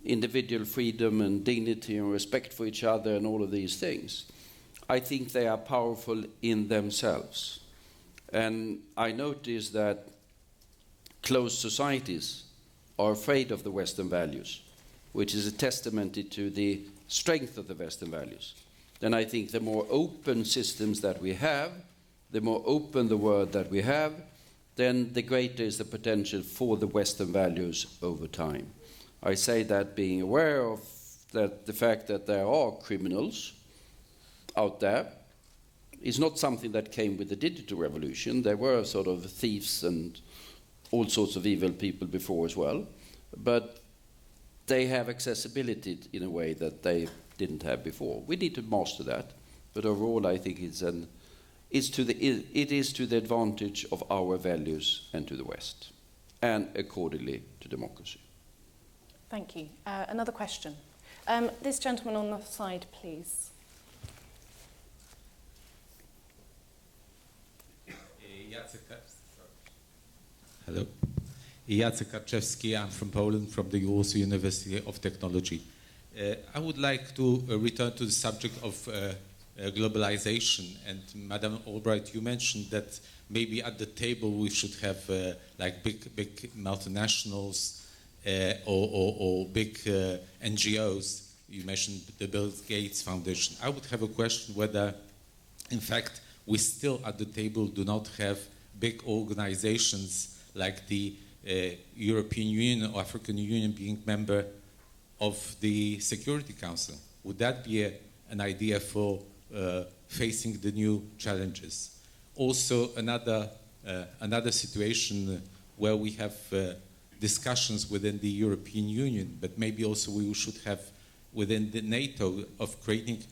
individual freedom and dignity and respect for each other and all of these things, I think they are powerful in themselves. And I notice that closed societies are afraid of the Western values, which is a testament to the strength of the Western values. Then I think the more open systems that we have, the more open the world that we have, then the greater is the potential for the Western values over time. I say that being aware of that the fact that there are criminals out there is not something that came with the digital revolution. There were sort of thieves and all sorts of evil people before as well, but they have accessibility in a way that they didn't have before. We need to master that, but overall I think it is to the advantage of our values and to the West. and accordingly to democracy. Thank you. Another question. This gentleman on the side, please. Hello. Jacek Karczewski, I'm from Poland, from the Warsaw University of Technology. I would like to return to the subject of globalization. And Madame Albright, you mentioned that maybe at the table we should have like big multinationals or big NGOs. You mentioned the Bill Gates Foundation. I would have a question whether, in fact, we still at the table do not have big organizations like the European Union or African Union being member of the Security Council. Would that be an idea for facing the new challenges? Also, another situation where we have discussions within the European Union, but maybe also we should have within the NATO of creating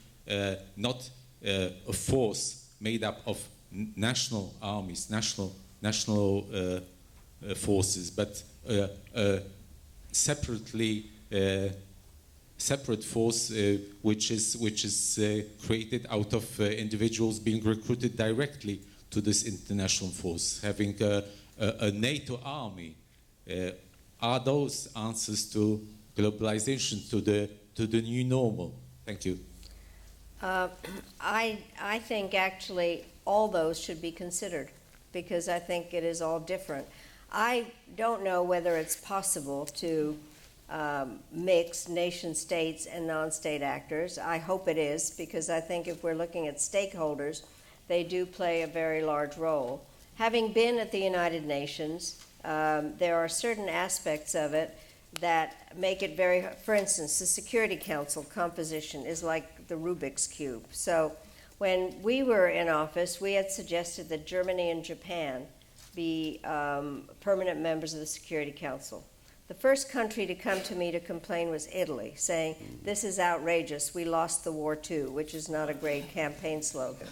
not a force made up of national armies, national forces, but separate force which is created out of individuals being recruited directly to this international force, having a NATO army. Are those answers to globalization, to the new normal? Thank you. I think actually all those should be considered, because I think it is all different. I don't know whether it's possible to mix nation states and non-state actors. I hope it is, because I think if we're looking at stakeholders, they do play a very large role. Having been at the United Nations, there are certain aspects of it that make it very, for instance, the Security Council composition is like the Rubik's Cube. So when we were in office, we had suggested that Germany and Japan be permanent members of the Security Council. The first country to come to me to complain was Italy, saying, "This is outrageous, we lost the war too," which is not a great campaign slogan.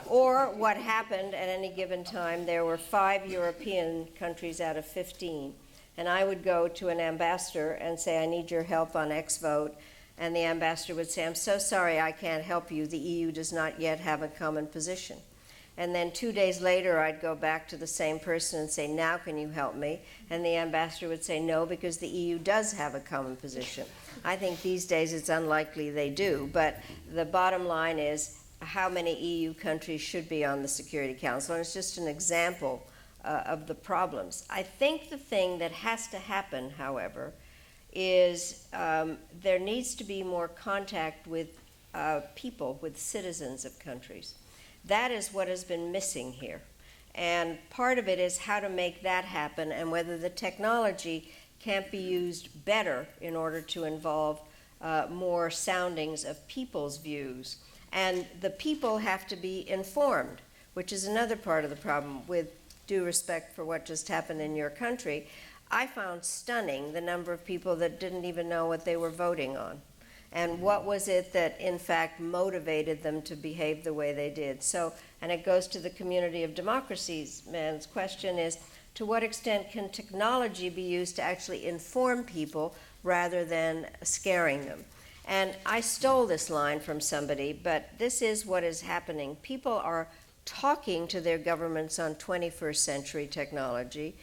Or what happened at any given time, there were 5 European countries out of 15, and I would go to an ambassador and say, "I need your help on X vote," and the ambassador would say, "I'm so sorry, I can't help you, the EU does not yet have a common position." And then 2 days later, I'd go back to the same person and say, "Now can you help me?" And the ambassador would say, "No, because the EU does have a common position." I think these days it's unlikely they do, but the bottom line is how many EU countries should be on the Security Council, and it's just an example of the problems. I think the thing that has to happen, however, is there needs to be more contact with people, with citizens of countries. That is what has been missing here. And part of it is how to make that happen and whether the technology can't be used better in order to involve more soundings of people's views. And the people have to be informed, which is another part of the problem. With due respect for what just happened in your country, I found stunning the number of people that didn't even know what they were voting on. And what was it that, in fact, motivated them to behave the way they did? So, and it goes to the community of democracies. Man's question is, to what extent can technology be used to actually inform people rather than scaring them? And I stole this line from somebody, but this is what is happening. People are talking to their governments on 21st century technology.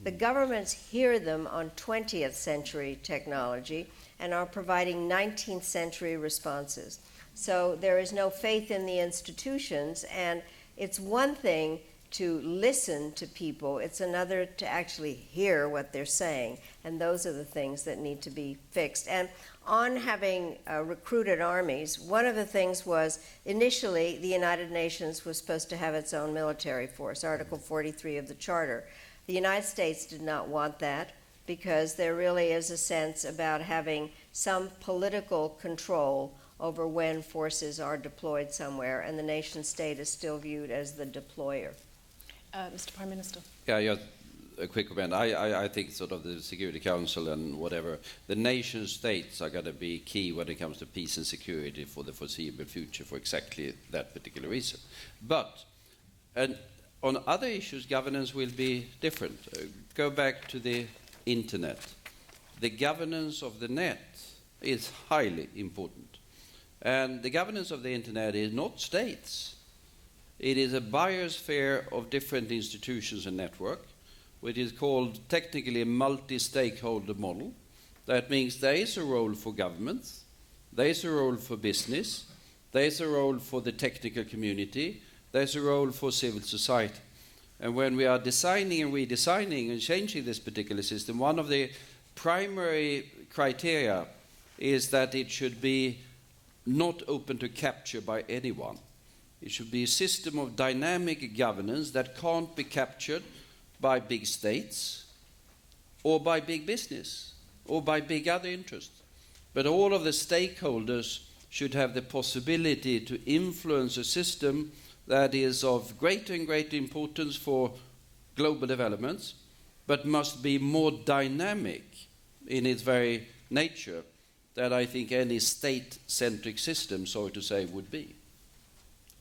The governments hear them on 20th century technology and are providing 19th century responses. So there is no faith in the institutions, and it's one thing to listen to people, it's another to actually hear what they're saying, and those are the things that need to be fixed. And on having recruited armies, one of the things was initially the United Nations was supposed to have its own military force, Article 43 of the Charter. The United States did not want that, because there really is a sense about having some political control over when forces are deployed somewhere, and the nation state is still viewed as the deployer. Mr. Prime Minister. Yeah, a quick comment. I think sort of the Security Council and whatever, the nation states are going to be key when it comes to peace and security for the foreseeable future for exactly that particular reason. But On other issues, governance will be different. Go back to the internet. The governance of the net is highly important. And the governance of the internet is not states. It is a biosphere of different institutions and network, which is called technically a multi-stakeholder model. That means there is a role for governments, there is a role for business, there is a role for the technical community, there is a role for civil society. And when we are designing and redesigning and changing this particular system, one of the primary criteria is that it should be not open to capture by anyone. It should be a system of dynamic governance that can't be captured by big states or by big business or by big other interests. But all of the stakeholders should have the possibility to influence a system that is of greater and greater importance for global developments, but must be more dynamic in its very nature than I think any state-centric system, so to say, would be.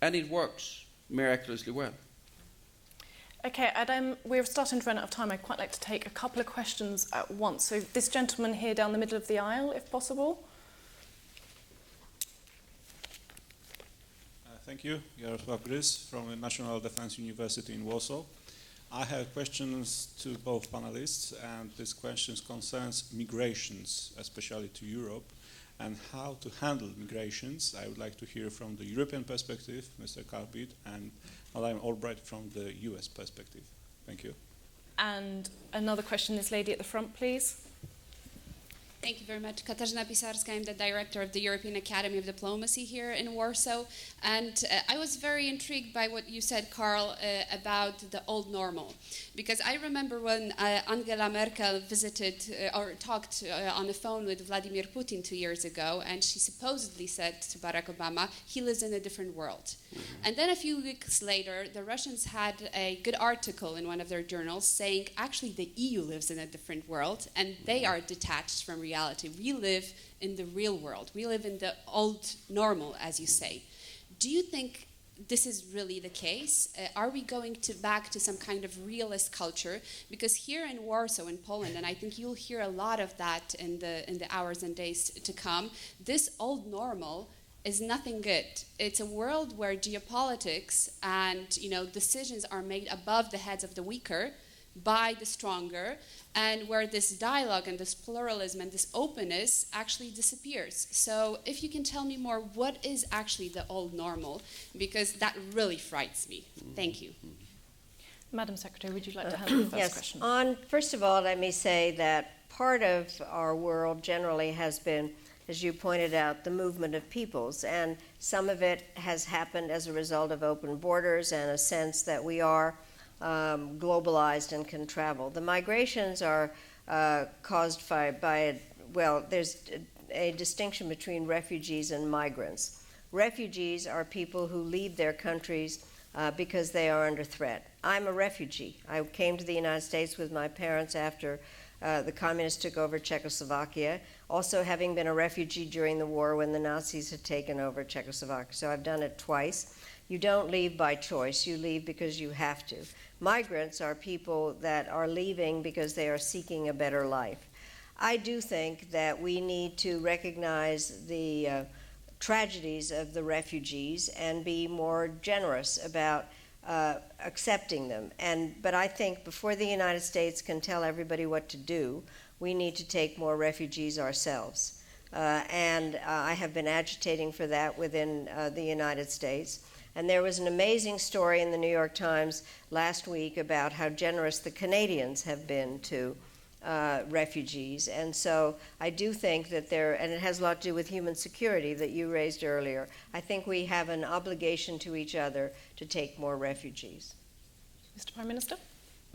And it works miraculously well. Okay, Adam, we're starting to run out of time. I'd quite like to take a couple of questions at once. So this gentleman here down the middle of the aisle, if possible. Thank you. Jarosław Grys from the National Defense University in Warsaw. I have questions to both panelists, and this question concerns migrations, especially to Europe, and how to handle migrations. I would like to hear from the European perspective, Mr. Carpet, and Madeleine Albright from the US perspective. Thank you. And another question, this lady at the front, please. Thank you very much. Katarzyna Pisarska, I'm the director of the European Academy of Diplomacy here in Warsaw. And I was very intrigued by what you said, Carl, about the old normal. Because I remember when Angela Merkel visited or talked on the phone with Vladimir Putin 2 years ago, and she supposedly said to Barack Obama, he lives in a different world. And then a few weeks later, the Russians had a good article in one of their journals saying, actually, the EU lives in a different world, and they are detached from reality. We live in the real world. We live in the old normal, as you say. Do you think this is really the case? Are we going back to some kind of realist culture? Because here in Warsaw, in Poland, and I think you'll hear a lot of that in the hours and days to come, this old normal is nothing good. It's a world where geopolitics and decisions are made above the heads of the weaker by the stronger, and where this dialogue and this pluralism and this openness actually disappears. So if you can tell me more, what is actually the old normal? Because that really frightens me. Thank you. Madam Secretary, would you like to handle the first question? First of all, let me say that part of our world generally has been, as you pointed out, the movement of peoples, and some of it has happened as a result of open borders and a sense that we are globalized and can travel. The migrations are caused there's a distinction between refugees and migrants. Refugees are people who leave their countries because they are under threat. I'm a refugee. I came to the United States with my parents after the communists took over Czechoslovakia, also having been a refugee during the war when the Nazis had taken over Czechoslovakia. So I've done it twice. You don't leave by choice. You leave because you have to. Migrants are people that are leaving because they are seeking a better life. I do think that we need to recognize the tragedies of the refugees and be more generous about accepting them. But I think before the United States can tell everybody what to do, we need to take more refugees ourselves. And I have been agitating for that within the United States. And there was an amazing story in the New York Times last week about how generous the Canadians have been to refugees. And so I do think that and it has a lot to do with human security that you raised earlier, I think we have an obligation to each other to take more refugees. Mr. Prime Minister?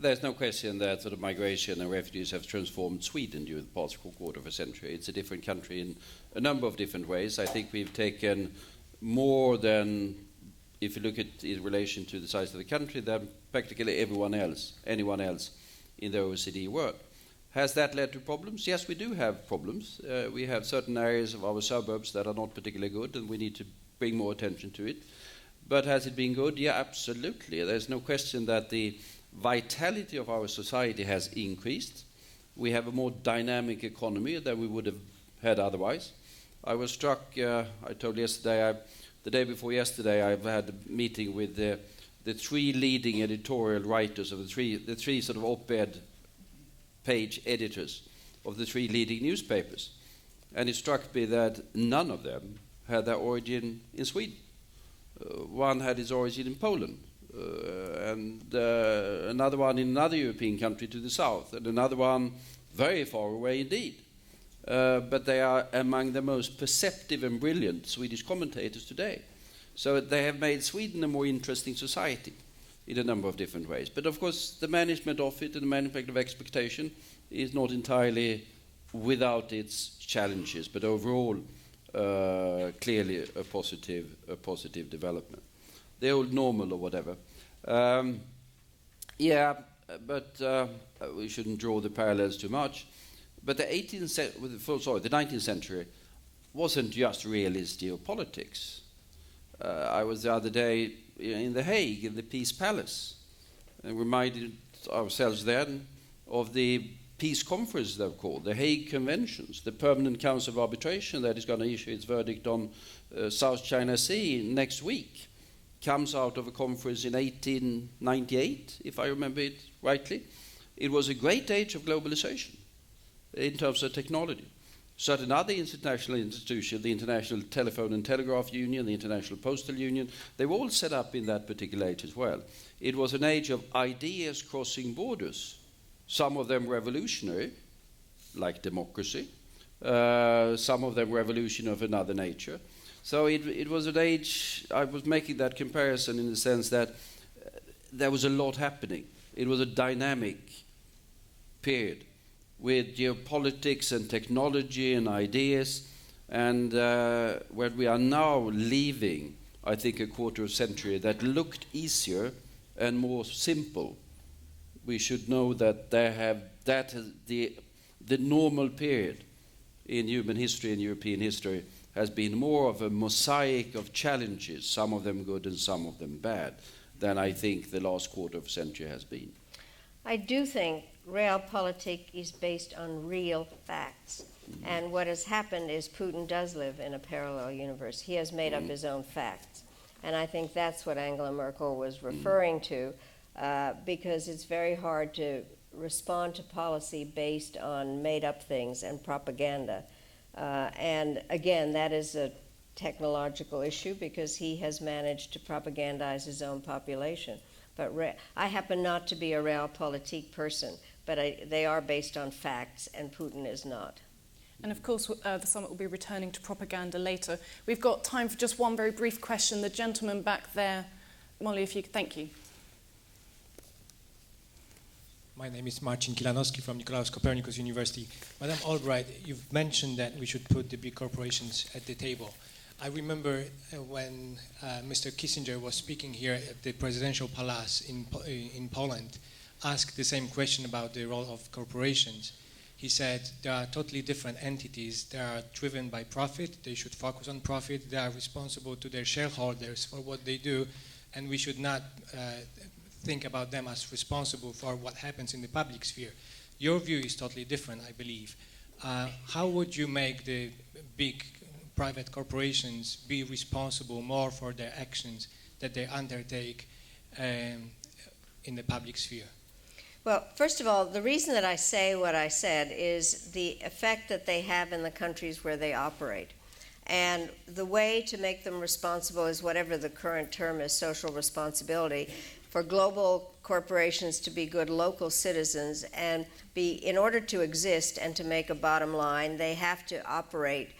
There's no question that sort of migration and refugees have transformed Sweden during the past quarter of a century. It's a different country in a number of different ways. I think we've taken more than, if you look at it in relation to the size of the country, than practically anyone else in the OECD world. Has that led to problems? Yes, we do have problems. We have certain areas of our suburbs that are not particularly good, and we need to bring more attention to it. But has it been good? Yeah, absolutely. There's no question that the vitality of our society has increased. We have a more dynamic economy than we would have had otherwise. I was struck, I told yesterday, the day before yesterday, I've had a meeting with the three leading editorial writers of the three sort of op-ed page editors of the three leading newspapers. And it struck me that none of them had their origin in Sweden. One had its origin in Poland, and another one in another European country to the south, and another one very far away indeed. But they are among the most perceptive and brilliant Swedish commentators today. So they have made Sweden a more interesting society in a number of different ways. But of course, the management of it and the management of expectation is not entirely without its challenges, but overall, clearly a positive development. The old normal or whatever. Yeah, but we shouldn't draw the parallels too much. But the 19th century wasn't just realist geopolitics. I was the other day in The Hague, in the Peace Palace, and reminded ourselves then of the peace conference they've called, the Hague Conventions, the Permanent Council of Arbitration that is going to issue its verdict on South China Sea next week, comes out of a conference in 1898, if I remember it rightly. It was a great age of globalization in terms of technology. Certain other international institutions, the International Telephone and Telegraph Union, the International Postal Union, they were all set up in that particular age as well. It was an age of ideas crossing borders, some of them revolutionary, like democracy, some of them revolution of another nature. So it was an age, I was making that comparison in the sense that there was a lot happening. It was a dynamic period with geopolitics and technology and ideas, and where we are now leaving, I think, a quarter of a century that looked easier and more simple. We should know that the normal period in human history and European history has been more of a mosaic of challenges, some of them good and some of them bad, than I think the last quarter of a century has been. I do think realpolitik is based on real facts. And what has happened is Putin does live in a parallel universe. He has made up his own facts. And I think that's what Angela Merkel was referring to, because it's very hard to respond to policy based on made-up things and propaganda. And again, that is a technological issue because he has managed to propagandize his own population. But I happen not to be a realpolitik person, but they are based on facts, and Putin is not. And of course, the summit will be returning to propaganda later. We've got time for just one very brief question. The gentleman back there, Molly, if you could, thank you. My name is Marcin Kilanowski from Nicolaus Copernicus University. Madame Albright, you've mentioned that we should put the big corporations at the table. I remember when Mr. Kissinger was speaking here at the Presidential Palace in Poland, asked the same question about the role of corporations. He said there are totally different entities. They are driven by profit. They should focus on profit. They are responsible to their shareholders for what they do, and we should not think about them as responsible for what happens in the public sphere. Your view is totally different, I believe. How would you make the big private corporations be responsible more for their actions that they undertake in the public sphere? Well, first of all, the reason that I say what I said is the effect that they have in the countries where they operate. And the way to make them responsible is whatever the current term is, social responsibility, for global corporations to be good local citizens and in order to exist and to make a bottom line, they have to operate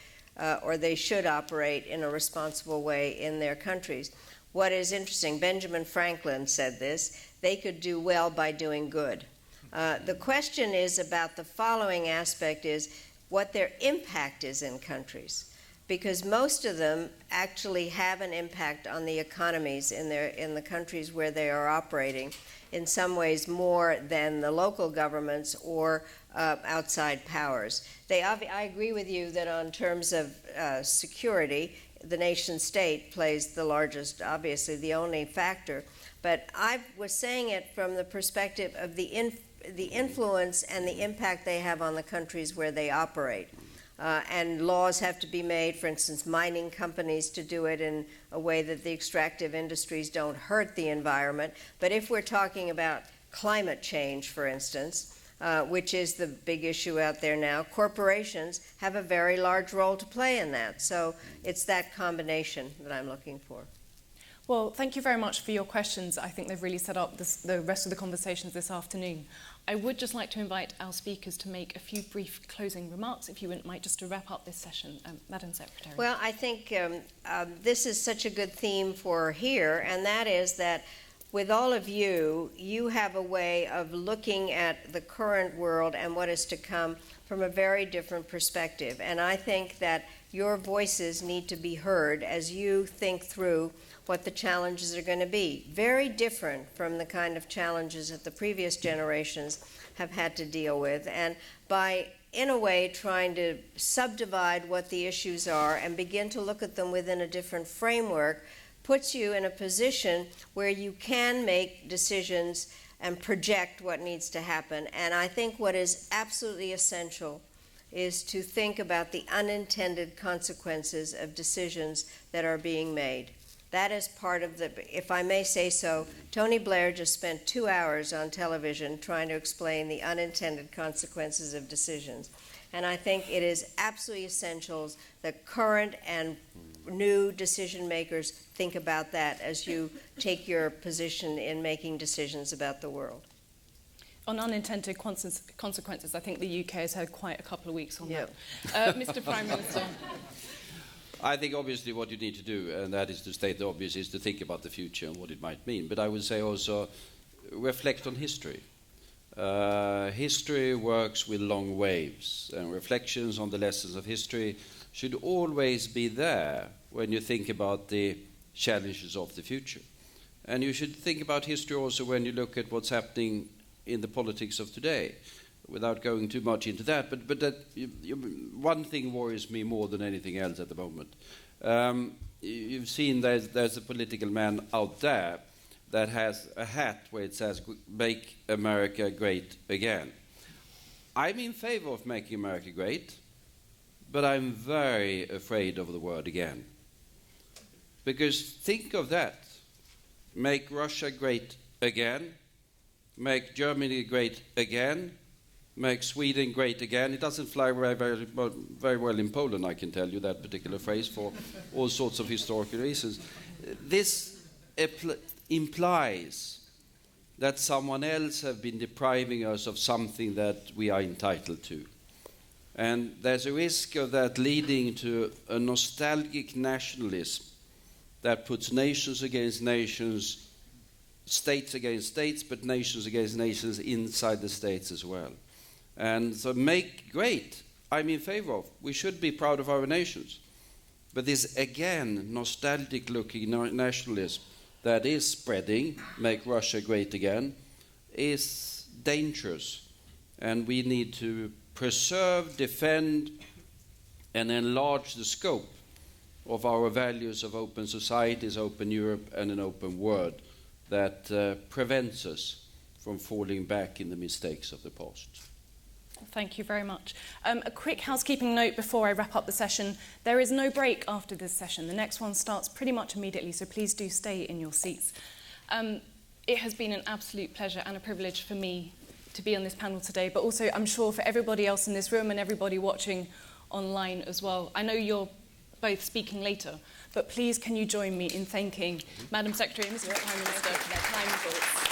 or they should operate in a responsible way in their countries. What is interesting, Benjamin Franklin said this, they could do well by doing good. The question is about the following aspect is what their impact is in countries. Because most of them actually have an impact on the economies in the countries where they are operating, in some ways more than the local governments or outside powers. I agree with you that on terms of security, the nation state plays the largest, obviously the only factor. But I was saying it from the perspective of the influence and the impact they have on the countries where they operate. And laws have to be made, for instance, mining companies to do it in a way that the extractive industries don't hurt the environment. But if we're talking about climate change, for instance, which is the big issue out there now, corporations have a very large role to play in that. So it's that combination that I'm looking for. Well, thank you very much for your questions. I think they've really set up the rest of the conversations this afternoon. I would just like to invite our speakers to make a few brief closing remarks, if you wouldn't mind, just to wrap up this session. Madam Secretary. Well, I think this is such a good theme for here, and that is that with all of you, you have a way of looking at the current world and what is to come from a very different perspective. And I think that your voices need to be heard as you think through what the challenges are going to be. Very different from the kind of challenges that the previous generations have had to deal with. And by, in a way, trying to subdivide what the issues are and begin to look at them within a different framework puts you in a position where you can make decisions and project what needs to happen. And I think what is absolutely essential is to think about the unintended consequences of decisions that are being made. That is part of the, if I may say so, Tony Blair just spent 2 hours on television trying to explain the unintended consequences of decisions. And I think it is absolutely essential that current and new decision makers think about that as you take your position in making decisions about the world. On unintended consequences, I think the UK has had quite a couple of weeks on that. Mr. Prime Minister. I think obviously what you need to do, and that is to state the obvious, is to think about the future and what it might mean. But I would say also reflect on history. History works with long waves, and reflections on the lessons of history should always be there when you think about the challenges of the future. And you should think about history also when you look at what's happening in the politics of today, without going too much into that. But that one thing worries me more than anything else at the moment. You've seen there's a political man out there that has a hat where it says, "Make America Great Again." I'm in favor of making America great, but I'm very afraid of the word again. Because think of that. Make Russia great again, make Germany great again, make Sweden great again. It doesn't fly very well in Poland, I can tell you, that particular phrase, for all sorts of historical reasons. This implies that someone else has been depriving us of something that we are entitled to. And there's a risk of that leading to a nostalgic nationalism that puts nations against nations, states against states, but nations against nations inside the states as well. And so make great, I'm in favor of. We should be proud of our nations. But this, again, nostalgic-looking nationalism that is spreading, make Russia great again, is dangerous. And we need to preserve, defend, and enlarge the scope of our values of open societies, open Europe, and an open world that prevents us from falling back in the mistakes of the past. Thank you very much. A quick housekeeping note before I wrap up the session. There is no break after this session. The next one starts pretty much immediately, so please do stay in your seats. It has been an absolute pleasure and a privilege for me to be on this panel today, but also I'm sure for everybody else in this room and everybody watching online as well. I know you're both speaking later, but please can you join me in thanking Madam Secretary and Mr. Prime Minister for their kind thoughts.